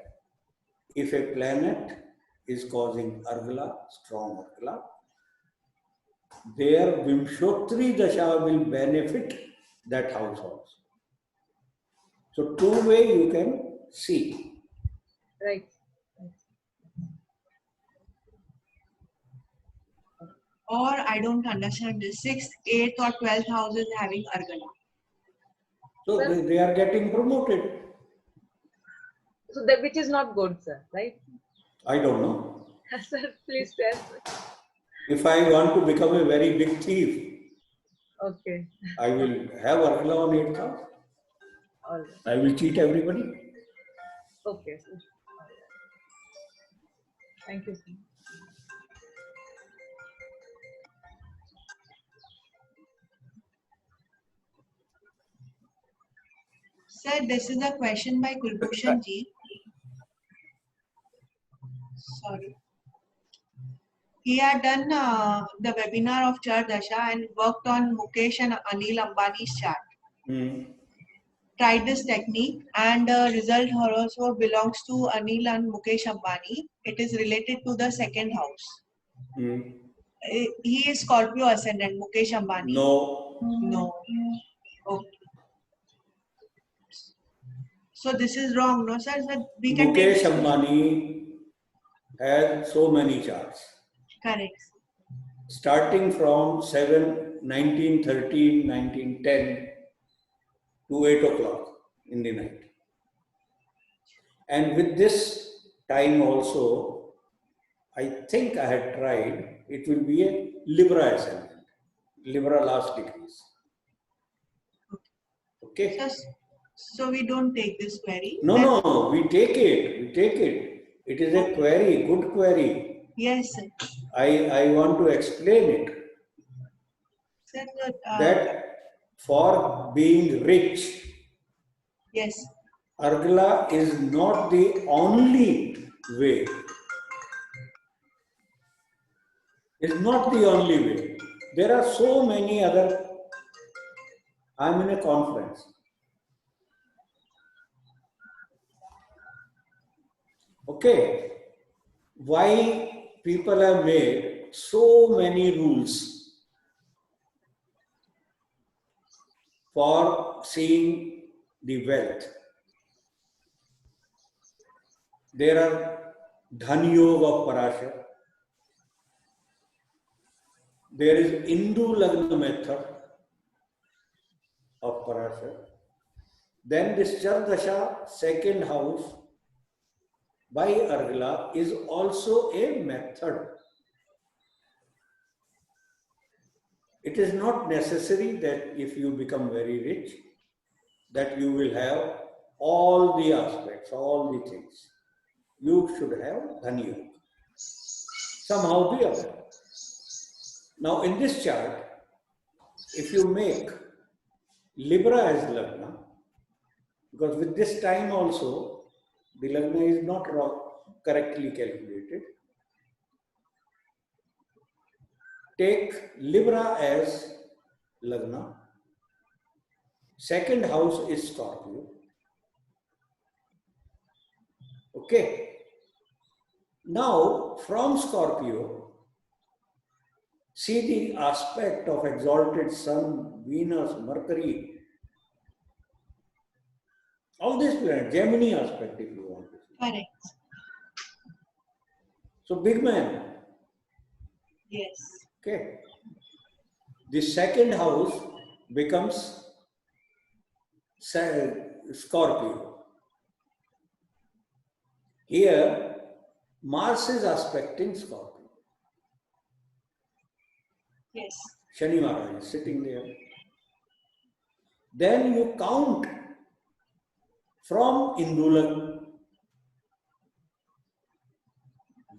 if a planet is causing Argala, strong Argala, their Vimshottari Dasha will benefit that house also. So two way you can see. Right. Or I don't understand this. 6th, 8th or 12th house is having Argala. So they are getting promoted. So that which is not good, sir, right? I don't know. Sir, please tell. If I want to become a very big thief, Okay. I will have Argala on 8th house. All right. I will cheat everybody. Okay, sir. Thank you, sir. Sir, this is a question by Kulbhushan ji. Sorry. He had done the webinar of Char Dasha and worked on Mukesh and Anil Ambani's chart. Tried this technique, and result also belongs to Anil and Mukesh Ambani. It is related to the second house. He is Scorpio ascendant, Mukesh Ambani. No. No. Okay. So this is wrong, no sir? We can Mukesh Ambani has so many charts. Correct. Starting from 1913, 1910 to 8 o'clock in the night. And with this time also, I think I had tried, it will be a Libra ascendant, Libra last degrees. Okay? So we don't take this query? No, we take it. It is a query, good query. Yes, sir. I want to explain it. Sir, that for being rich, yes, Argala is not the only way. It's not the only way. There are so many other. I'm in a conference. Okay. Why people have made so many rules for seeing the wealth? There are Dhan Yoga of Parashar. There is Hindu Lagna method of Parashar. Then this Char Dasha, second house by Argala, is also a method. It is not necessary that if you become very rich, that you will have all the aspects, all the things. You should have Dhan Yoga. Somehow the other. Now in this chart, if you make Libra as Lagna, because with this time also, the Lagna is not correctly calculated. Take Libra as Lagna. Second house is Scorpio. Okay. Now, from Scorpio, see the aspect of exalted Sun, Venus, Mercury. All these planets, Gemini aspect if you want to see. Correct. So, big man. Yes. Okay. The second house becomes Scorpio. Here, Mars is aspecting Scorpio. Yes. Shani Maharaj is sitting there. Then you count from Hindu,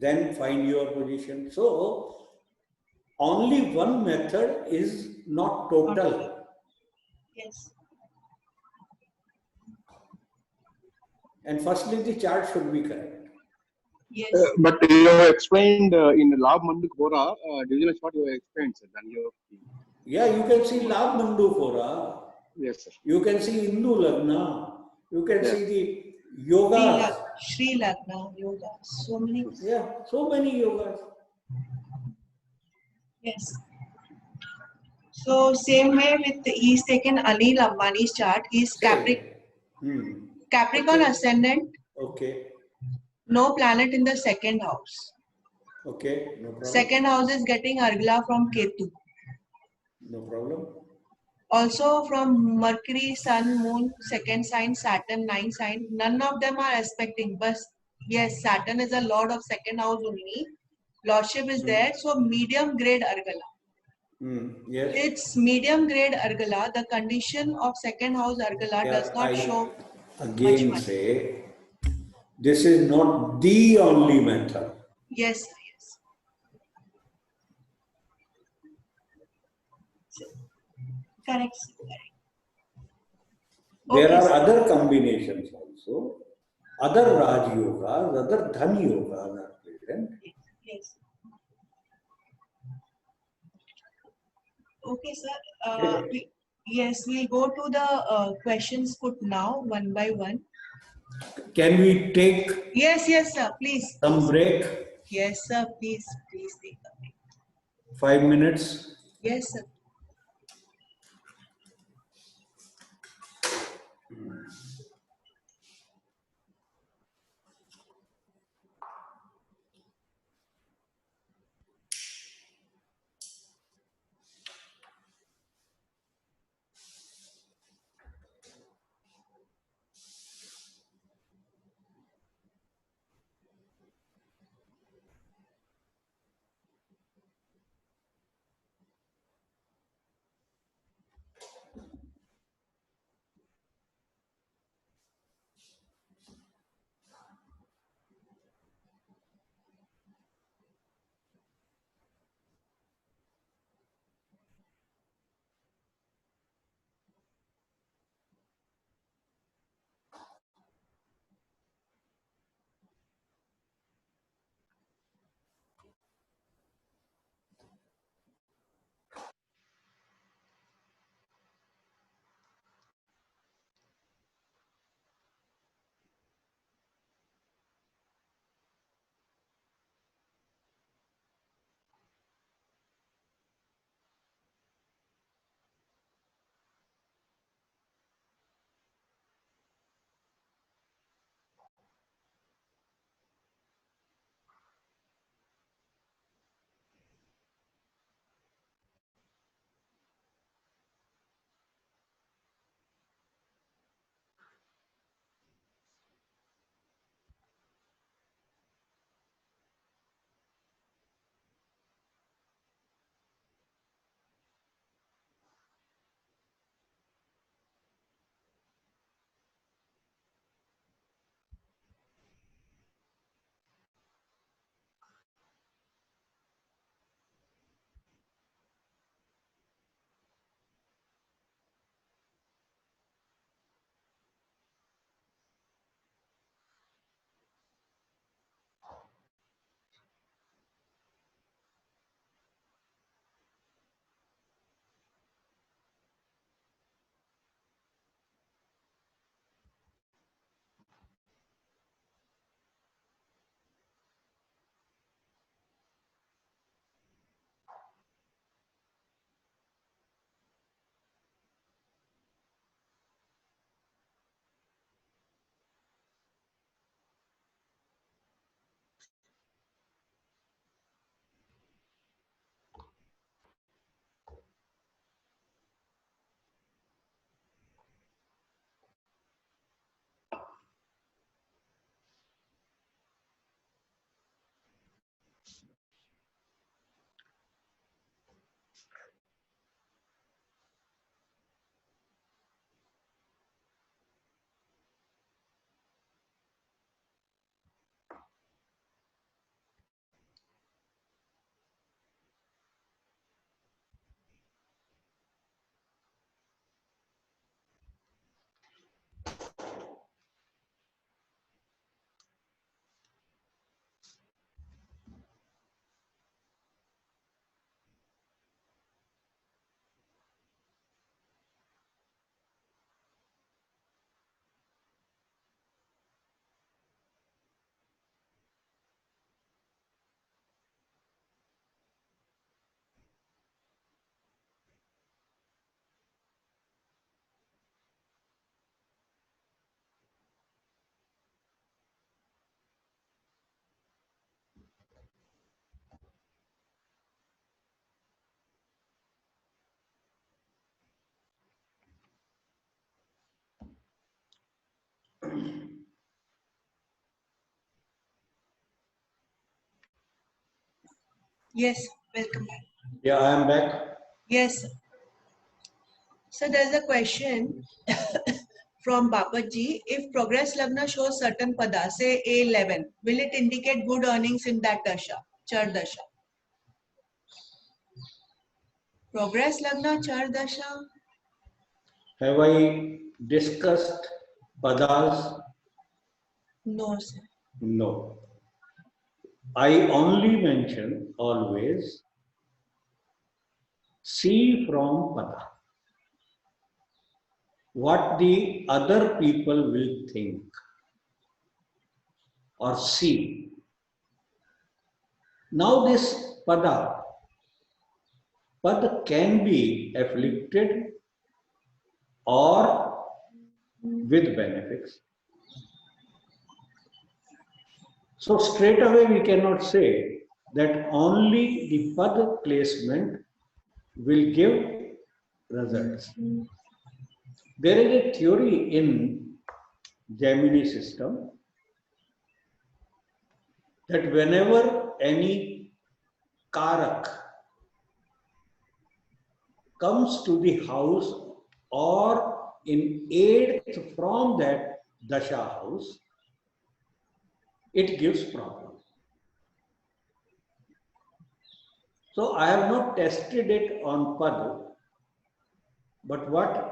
then find your position. So, only one method is not total. Yes. And firstly, the chart should be correct. Yes. But you have explained in Labh Manduk Hora, divisional chart you have explained, sir. Then you. Yeah, you can see Labh Manduk Hora. Yes, sir. You can see Hindu Lagna. You can see the yoga. Sri Lagna, yoga. So many. Yeah, so many yogas. Yes. So same way with he's taken Anil Ambani's chart. He's Capricorn ascendant. Okay. No planet in the second house. Okay, no problem. Second house is getting Argala from Ketu. No problem. Also from Mercury, Sun, Moon, second sign, Saturn, ninth sign, none of them are aspecting. But yes, Saturn is a lord of second house only. Lordship is there. So medium grade Argala. Yes. It's medium grade Argala. The condition of second house Argala does not show Again much. say, this is not the only method. Yes, yes. Correct. There Okay, are sir. other combinations also. Other Raj Yogas, other Dhan Yogas are present. Yes. Okay, sir. Yes, we'll go to the questions put now, one by one. Can we take Yes, yes, sir. Please. some break? Yes, sir. Please, please take a break. 5 minutes. Yes, sir. Yes, welcome back. Yeah, I am back. Yes. So there's a question from Bapaji. If progress lagna shows certain pada, say A11, will it indicate good earnings in that dasha, char dasha? Progress lagna, char dasha. Have I discussed padas? No, sir. No. I only mention always see from pada. What the other people will think or see. Now this pad can be afflicted or with benefits. So straight away we cannot say that only the pad placement will give results. There is a theory in Gemini system that whenever any karak comes to the house or in aid from that dasha house, it gives problem. So I have not tested it on pad, but what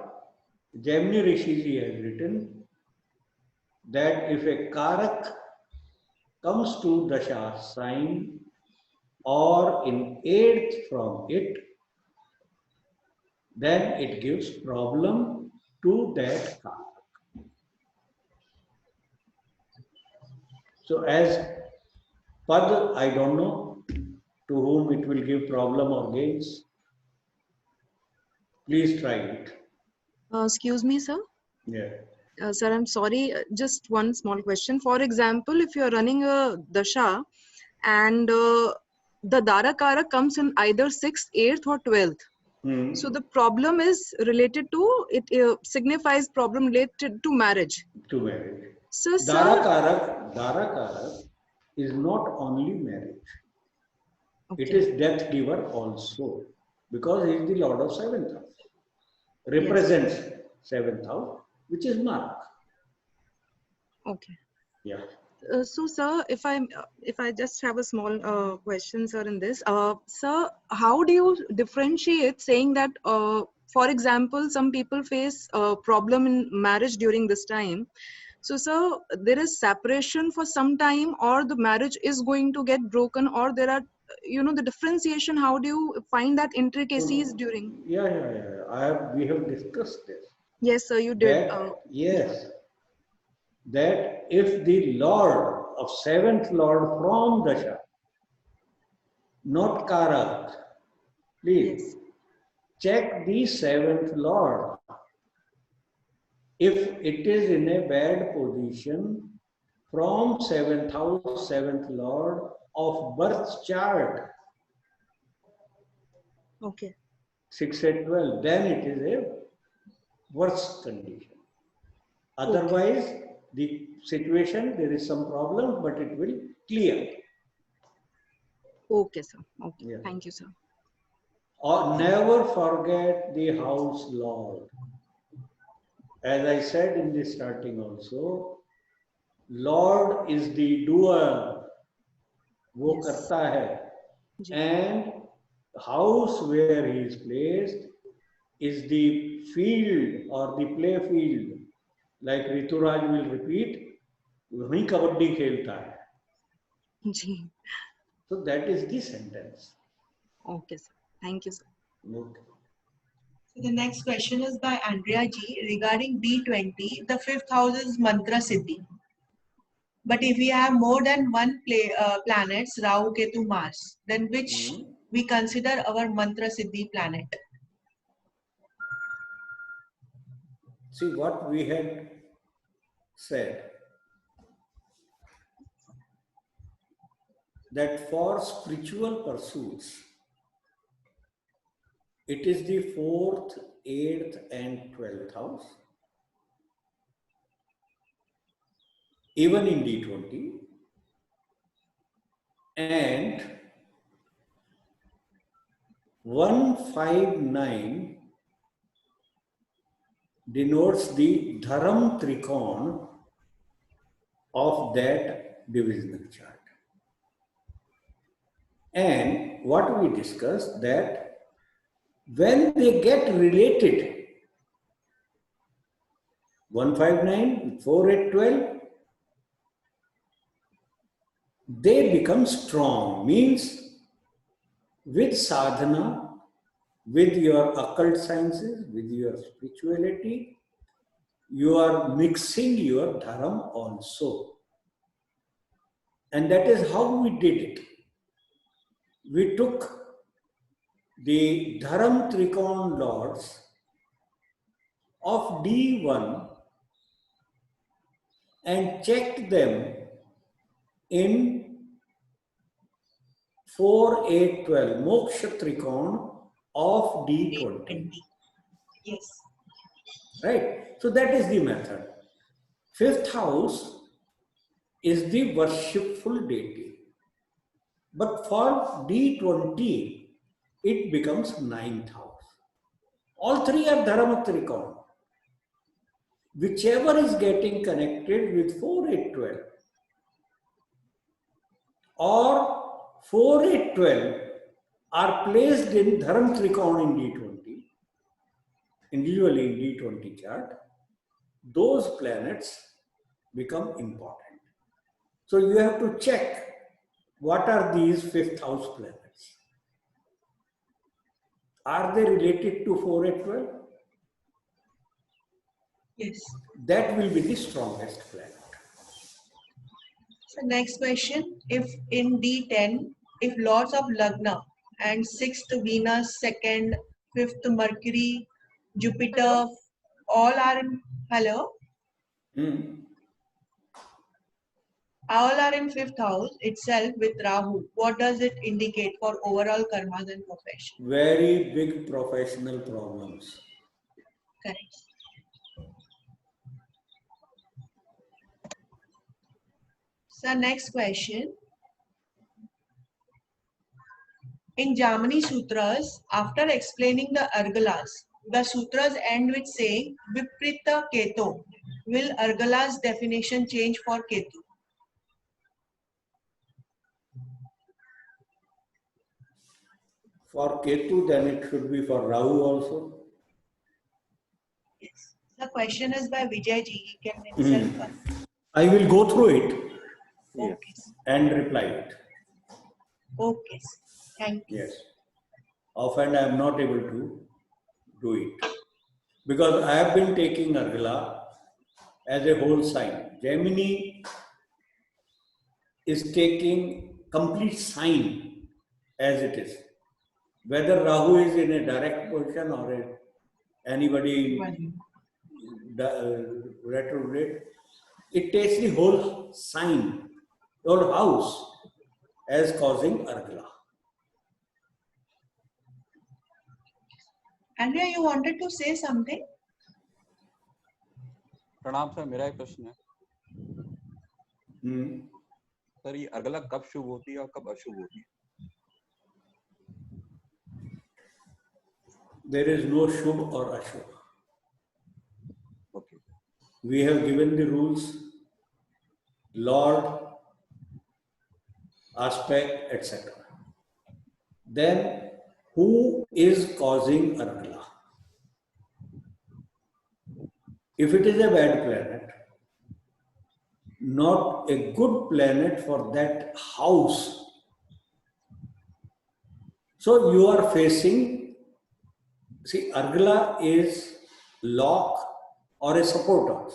Gemini Rishiji has written, that if a karak comes to dasha sign or in aid from it, then it gives problem to that karak. So as pad, I don't know to whom it will give problem or gains. Please try it. Excuse me, sir. Yeah. Sir, I'm sorry. Just one small question. For example, if you're running a dasha and the Darakara comes in either 6th, 8th, or 12th. So the problem is related to, it signifies problem related to marriage. To marriage. So, Darakarak is not only marriage. Okay. It is death giver also, because he is the Lord of 7th house. Represents 7th house, which is Mark. Okay. Yeah. So, sir, if I just have a small question, sir, in this, sir, how do you differentiate saying that, for example, some people face a problem in marriage during this time. So, sir, there is separation for some time, or the marriage is going to get broken, or there are, the differentiation. How do you find that intricacies during? Yeah. We have discussed this. Yes, sir, you did. Yes. That if the Lord of 7th Lord from Dasha, not Karak, please check the 7th Lord. If it is in a bad position from 7th house, 7th Lord of birth chart, okay, 6 and 12, then it is a worse condition. Otherwise, the situation, there is some problem, but it will clear. Okay, sir. Okay. Yeah. Thank you, sir. Or never forget the house Lord. As I said in the starting also, Lord is the doer. वो करता है. And house where he is placed is the field or the play field. Like Rituraj will repeat, वहीं कबड्डी खेलता है. So that is the sentence. Okay, sir. Thank you, sir. Okay. So the next question is by Andrea G regarding D20. The 5th house is Mantra Siddhi. But if we have more than one planets, Rahu, Ketu, Mars, then which we consider our Mantra Siddhi planet? See what we had said, that for spiritual pursuits, it is the 4th, 8th and 12th house. even in D20, and 159 denotes the Dharam Trikon of that divisional chart. And what we discussed, that when they get related, 159 with 4, 8, 12, they become strong. Means with sadhana, with your occult sciences, with your spirituality, you are mixing your dharam also. And that is how we did it. We took the Dharam Trikon lords of D1 and checked them in 4, 8, 12, Moksha Trikon of D20. Yes. Right? So that is the method. Fifth house is the worshipful deity. But for D20, it becomes 9th house. All three are Dharma Trikon. Whichever is getting connected with 4, 8, 12 or 4, 8, 12 are placed in Dharam Trikon in D20, individually in D20 chart, those planets become important. So you have to check what are these 5th house planets. Are they related to 4, 8, 12? Yes. That will be the strongest planet. So next question, if in D10, if lords of Lagna and 6th Venus, 2nd, 5th Mercury, Jupiter, all are in, hello? All are in 5th house itself with Rahu. What does it indicate for overall karmas and profession? Very big professional problems. Correct. So next question. In Jamani Sutras, after explaining the Argalas, the sutras end with saying Viprita Keto. Will Argala's definition change for Ketu? For Ketu, then it should be for Rahu also. Yes. The question is by Vijay ji. He can himself answer. I will go through it Okay. and reply it. Okay. Thank you. Yes. Often I am not able to do it because I have been taking Argala as a whole sign. Gemini is taking complete sign as it is. Whether Rahu is in a direct position or anybody retrograde, it takes the whole sign, whole house as causing Argala. Andrea, you wanted to say something? प्रणाम sir, मेरा एक प्रश्न है sir, ये अर्गला कब शुभ होती है और कब अशुभ होती है? There is no Shubh or Ashubh. Okay. We have given the rules, Lord, aspect, etc. Then, who is causing Argala? If it is a bad planet, not a good planet for that house. So you are facing, see, Argala is lock or a support.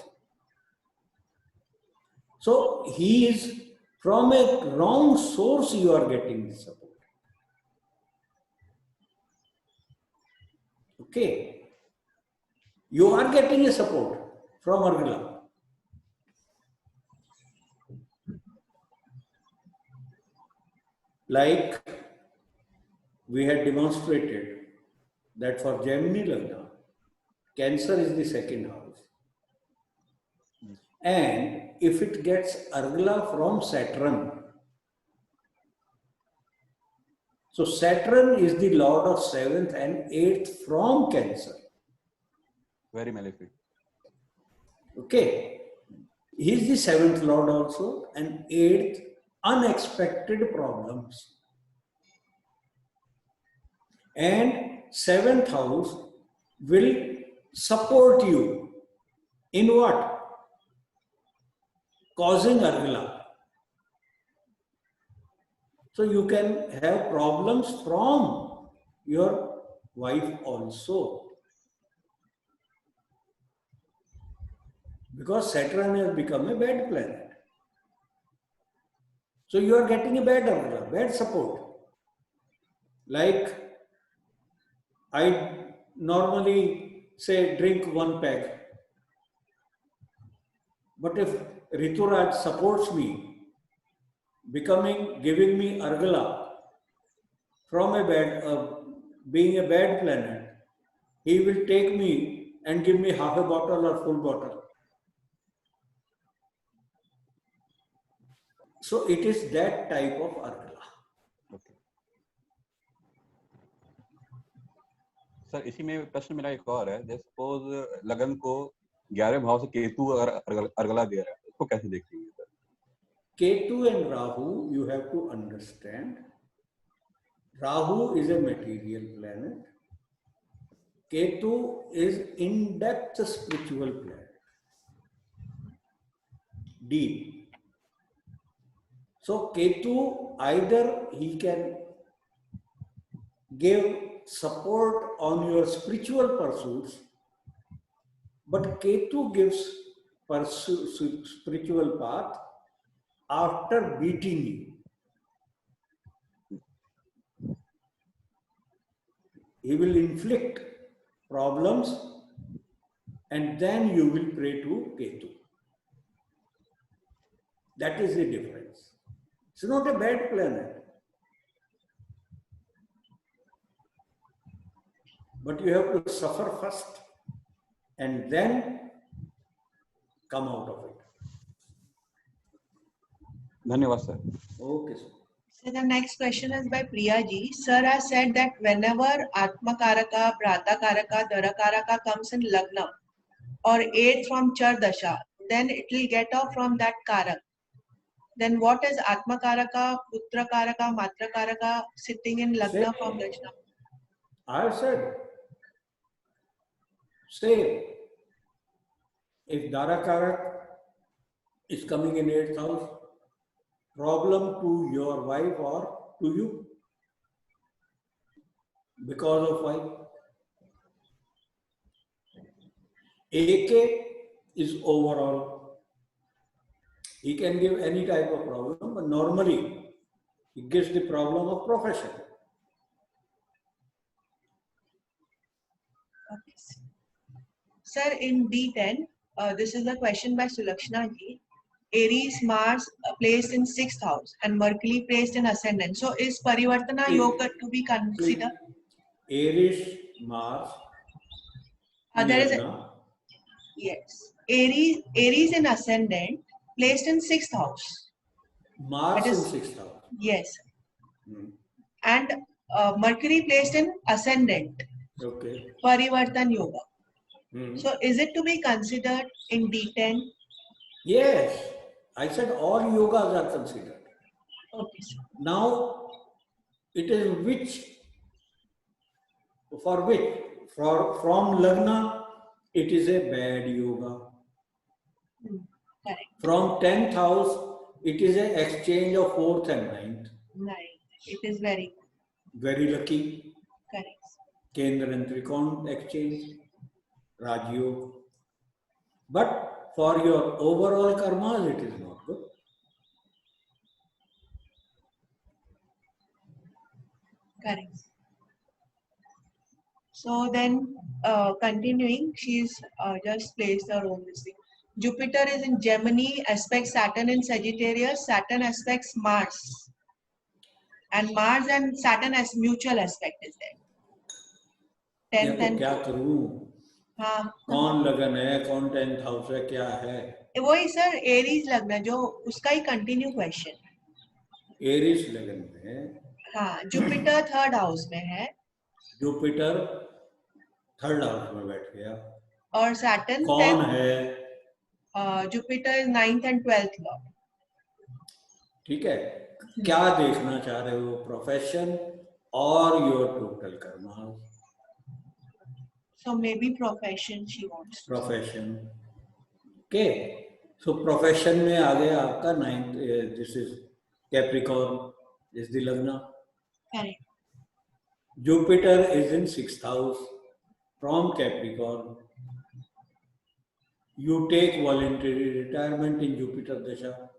So he is from a wrong source you are getting the support. Okay. You are getting a support from Argala. Like we had demonstrated that for Gemini Lagna, Cancer is the 2nd house. And if it gets Argala from Saturn, so Saturn is the lord of 7th and 8th from Cancer. Very malefic. Okay. He is the 7th lord also, and 8th, unexpected problems. And 7th house will support you in what? Causing Argala. So you can have problems from your wife also. Because Saturn has become a bad planet. So you are getting a bad Argala, bad support. Like I normally say drink 1 peg. But if Rituraj supports me, giving me Argala from a bad, being a bad planet, he will take me and give me half a bottle or full bottle. So it is that type of Argala. Okay. Sir इसी में प्रश्न मेरा एक और है, जैसे suppose लगन को 11वें भाव से केतु अर्गला दे रहा है, उसको कैसे देखते हैं sir? Ketu and Rahu, you have to understand. Rahu is a material planet. Ketu is in-depth spiritual planet. Deep. So Ketu, either he can give support on your spiritual pursuits, but Ketu gives spiritual path after beating you. He will inflict problems and then you will pray to Ketu. That is the difference. It's not a bad planet. But you have to suffer first and then come out of it. धन्यवाद sir. Okay, sir. So the next question is by Priya ji. Sir has said that whenever Atma Karaka, Bhrata Karaka, Dara Karaka comes in Lagna or 8th from Char Dasha, then it will get off from that Karak. Then what is Atma Karaka, Putra Karaka, Matra Karaka sitting in Lagna from Dashna? I said, say, if Dara Karak is coming in 8th house, problem to your wife or to you? Because of wife. AK is overall. He can give any type of problem, but normally he gives the problem of profession. Okay. Sir, in D10, this is a question by Sulakshana ji. Aries, Mars placed in 6th house and Mercury placed in ascendant. So is Parivartana Yoga to be considered? Aries, Mars. There is a, yes. Aries in ascendant placed in 6th house. Mars in 6th house. Yes. And Mercury placed in ascendant. Okay. Parivartan Yoga. So is it to be considered in D10? Yes. I said all yogas are considered. Okay, sir. Now, it is which, for which? From Lagna, it is a bad yoga. Correct. From 10th house, it is an exchange of 4th and 9th. Right. It is very good. Very lucky. Correct. Kendra and Trikon exchange, Raj Yoga. But for your overall karmas, it is not good. Correct. So then, continuing, she's just placed her own listing. Jupiter is in Gemini, aspects Saturn in Sagittarius, Saturn aspects Mars. And Mars and Saturn as mutual aspect is there. 10th and क्या करूं? कौन लगन है, कौन 10th house है, क्या है? वही सर एरीज लगना जो उसका ही कंटिन्यू क्वेश्चन। एरीज लगन में हाँ जुपिटर थर्ड हाउस में है। जुपिटर थर्ड हाउस में बैठ गया। और सैटर्न कौन है? Jupiter 9th and 12th Lord. ठीक है, क्या देखना चाह रहे हो? प्रोफेशन और your total Karma? So maybe profession she wants. Profession. Okay, so profession में आ गया आपका 9th, this is Capricorn, is the लग्न। Correct. Jupiter is in 6th house from Capricorn. You take voluntary retirement in Jupiter Dasha.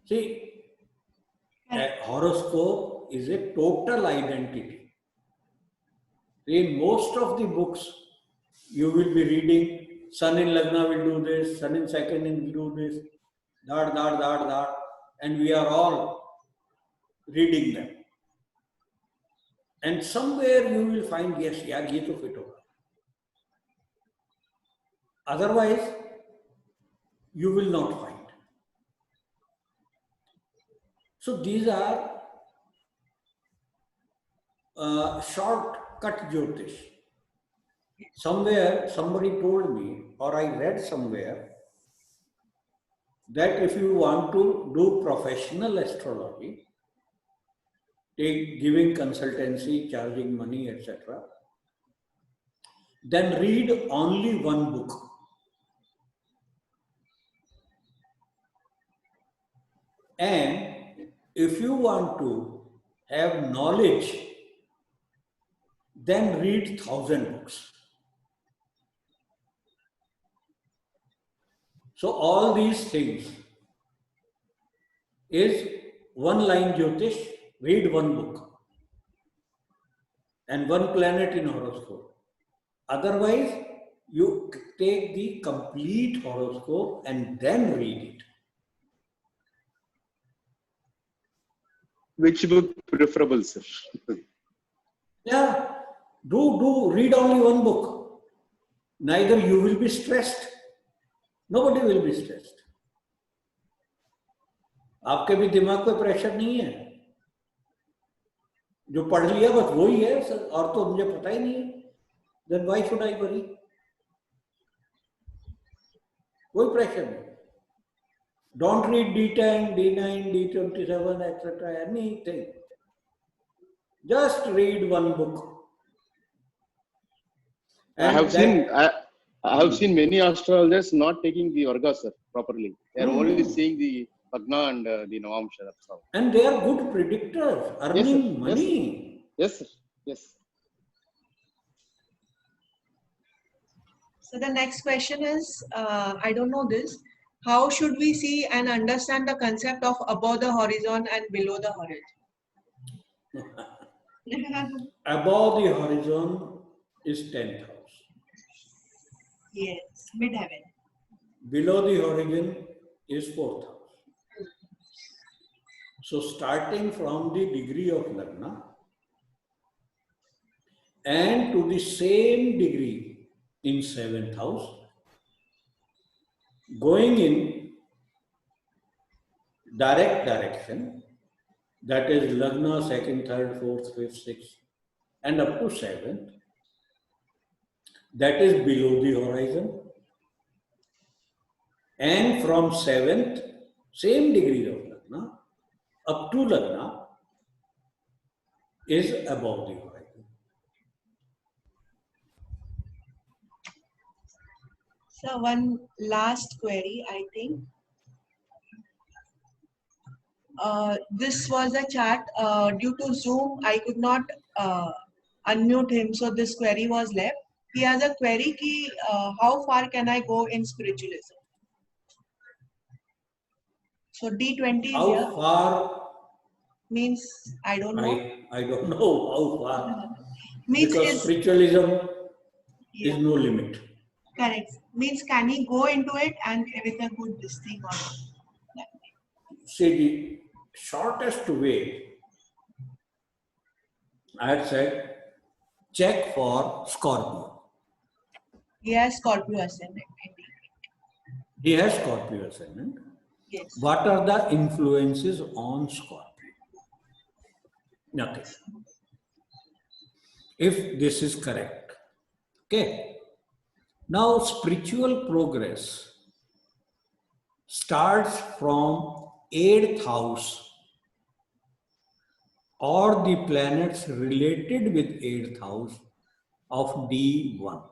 See, a horoscope is a total identity. In most of the books, you will be reading, Sun in Lagna will do this, Sun in second will do this, that, and we are all reading them. And somewhere you will find, yes, yaar, ye to fit hoga. Otherwise, you will not find. So these are shortcut Jyotish. Somewhere somebody told me, or I read somewhere, that if you want to do professional astrology, take giving consultancy, charging money, etc., then read only one book. And if you want to have knowledge, then read 1,000 books. So all these things is one line Jyotish, read one book and one planet in horoscope. Otherwise, you take the complete horoscope and then read it. Which book preferable, sir? Yeah, read only one book. Neither you will be stressed. Nobody will be stressed. आपके भी दिमाग पे pressure नहीं है, जो पढ़ लिया बस वही है सर, और तो मुझे पता ही नहीं है। Then why should I worry? कोई प्रेशर नहीं। Don't read D10, D9, D27, etc. anything. Just read one book. And I have seen many astrologers not taking the Varga, sir, properly. They are only seeing the Lagna and the Navamsha. That's all. And they are good predictors, earning money. Yes, sir. Yes. So the next question is, I don't know this. How should we see and understand the concept of above the horizon and below the horizon? Above the horizon is 10th house. Yes, mid-heaven. Below the horizon is 4th house. So starting from the degree of Lagna and to the same degree in 7th house, going in direct direction, that is Lagna, 2nd, 3rd, 4th, 5th, 6th, and up to 7th, that is below the horizon. And from 7th, same degree of Lagna, up to Lagna is above the horizon. So one last query, I think. This was a chat. Due to Zoom, I could not unmute him, so this query was left. He has a query ki, how far can I go in spiritualism? So D20 is how here. How far? Means, I don't know. I don't know how far. Means because spiritualism is no limit. Correct. Means can he go into it and with a good this thing or not? See, the shortest way, I had said, check for Scorpio. He has Scorpio ascendant. He has Scorpio ascendant. Yes. What are the influences on Scorpio? Nothing. If this is correct. Okay. Now, spiritual progress starts from 8th house or the planets related with 8th house of D1.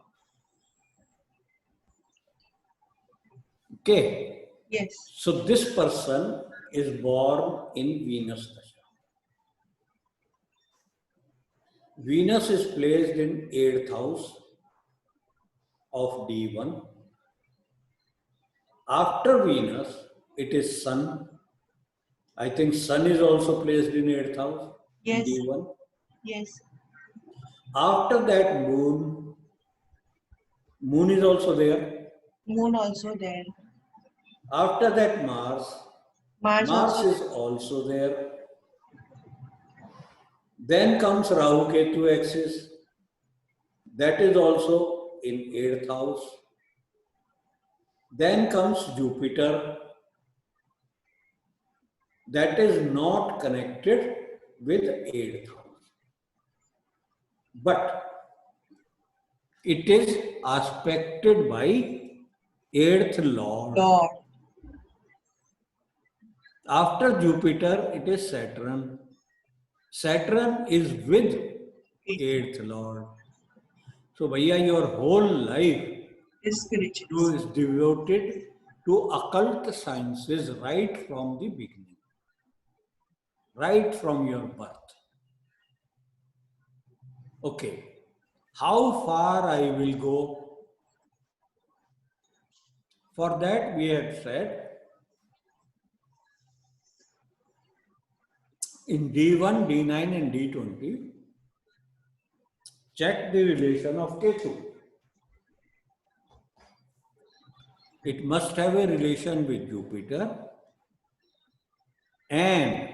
Okay. Yes. So this person is born in Venus Dasha. Venus is placed in 8th house of D1. After Venus, it is Sun. I think Sun is also placed in 8th house. Yes. D1. Yes. After that, Moon. Moon is also there. Moon also there. After that, Mars. Mars is also there. Then comes Rahu Ketu axis. That is also in 8th house. Then comes Jupiter. That is not connected with 8th house. But it is aspected by 8th Lord. After Jupiter, it is Saturn. Saturn is with 8th Lord. So, Bhaiya, your whole life is spiritual. is devoted to occult sciences right from the beginning, right from your birth. Okay. How far I will go? For that, we have said in D1, D9 and D20, check the relation of Ketu. It must have a relation with Jupiter and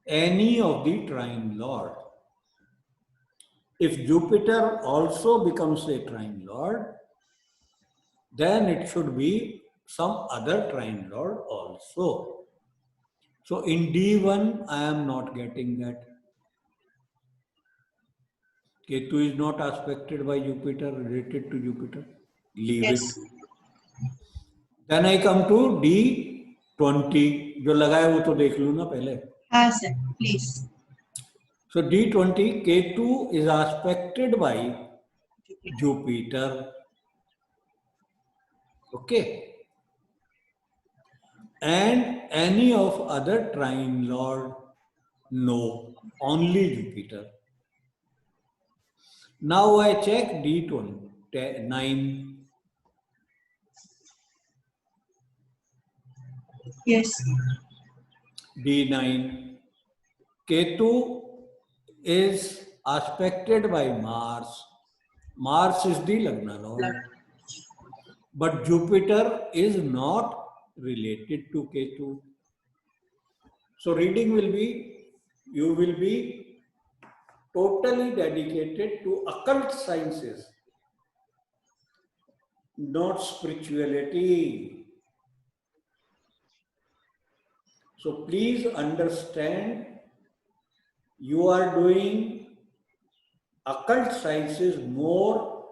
any of the trine lord. If Jupiter also becomes a trine lord, then it should be some other trine lord also. So in D1, I am not getting that. Ketu is not aspected by Jupiter, related to Jupiter. Leave it. Then I come to D20. जो लगाया वो तो देख लूँ ना पहले. हाँ sir, please. So D20, Ketu is aspected by Jupiter. Okay. And any of other trine lord, no, only Jupiter. Now I check D9. Yes. D9. Ketu is aspected by Mars. Mars is the Lagna lord. But Jupiter is not related to Ketu. So reading will be, you will be totally dedicated to occult sciences, not spirituality. So please understand, you are doing occult sciences more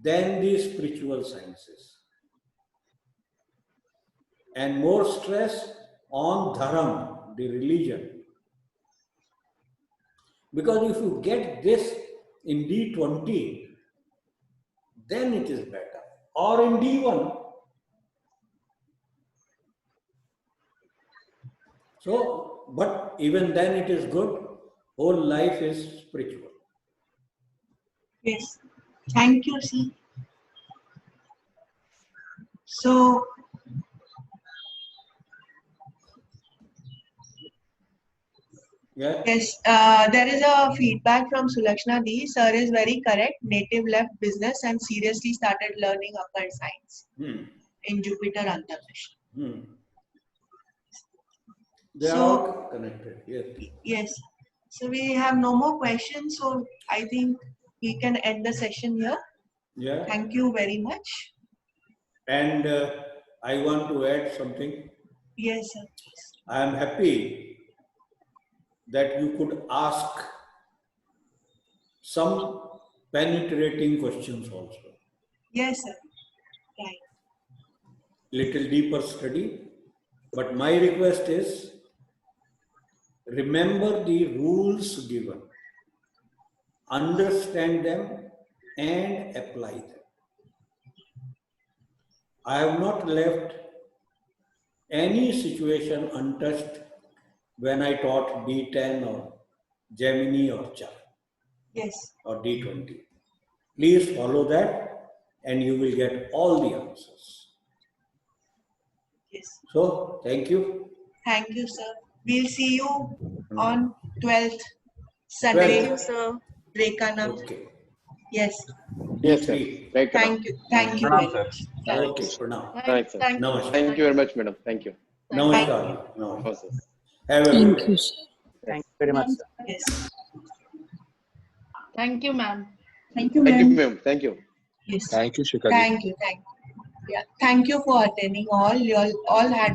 than the spiritual sciences. And more stress on dharam, the religion. Because if you get this in D20, then it is better. Or in D1. So, but even then it is good. Whole life is spiritual. Yes. Thank you, C. So, yeah. Yes, there is a feedback from Sulakshna D. Sir is very correct. Native left business and seriously started learning occult science in Jupiter Antardasha. They are all connected. Yes. Yes. So we have no more questions. So I think we can end the session here. Yeah. Thank you very much. And I want to add something. Yes, sir. I am happy that you could ask some penetrating questions also. Yes, sir. Right. Little deeper study. But my request is, remember the rules given, understand them and apply them. I have not left any situation untouched when I taught D10 or Gemini or Chart. Yes. Or D20. Please follow that and you will get all the answers. Yes. So, thank you. Thank you, sir. We'll see you on 12th Sunday. Thank you, sir. Rekanam. Okay. Yes. Yes, sir. Thank you. Thank you very much. Okay, pranam. Right, sir. Thank you. Namaskar. Thank you very much, madam. Thank you. Namaskar. Namaskar. Namaskar. Have a good day. Thank you very much, sir. Yes. Thank you, ma'am. Thank you, Thank you, ma'am. ma'am. Thank you. Yes. Thank you, Shikha. Thank you. Yeah. Thank you for attending all. You all had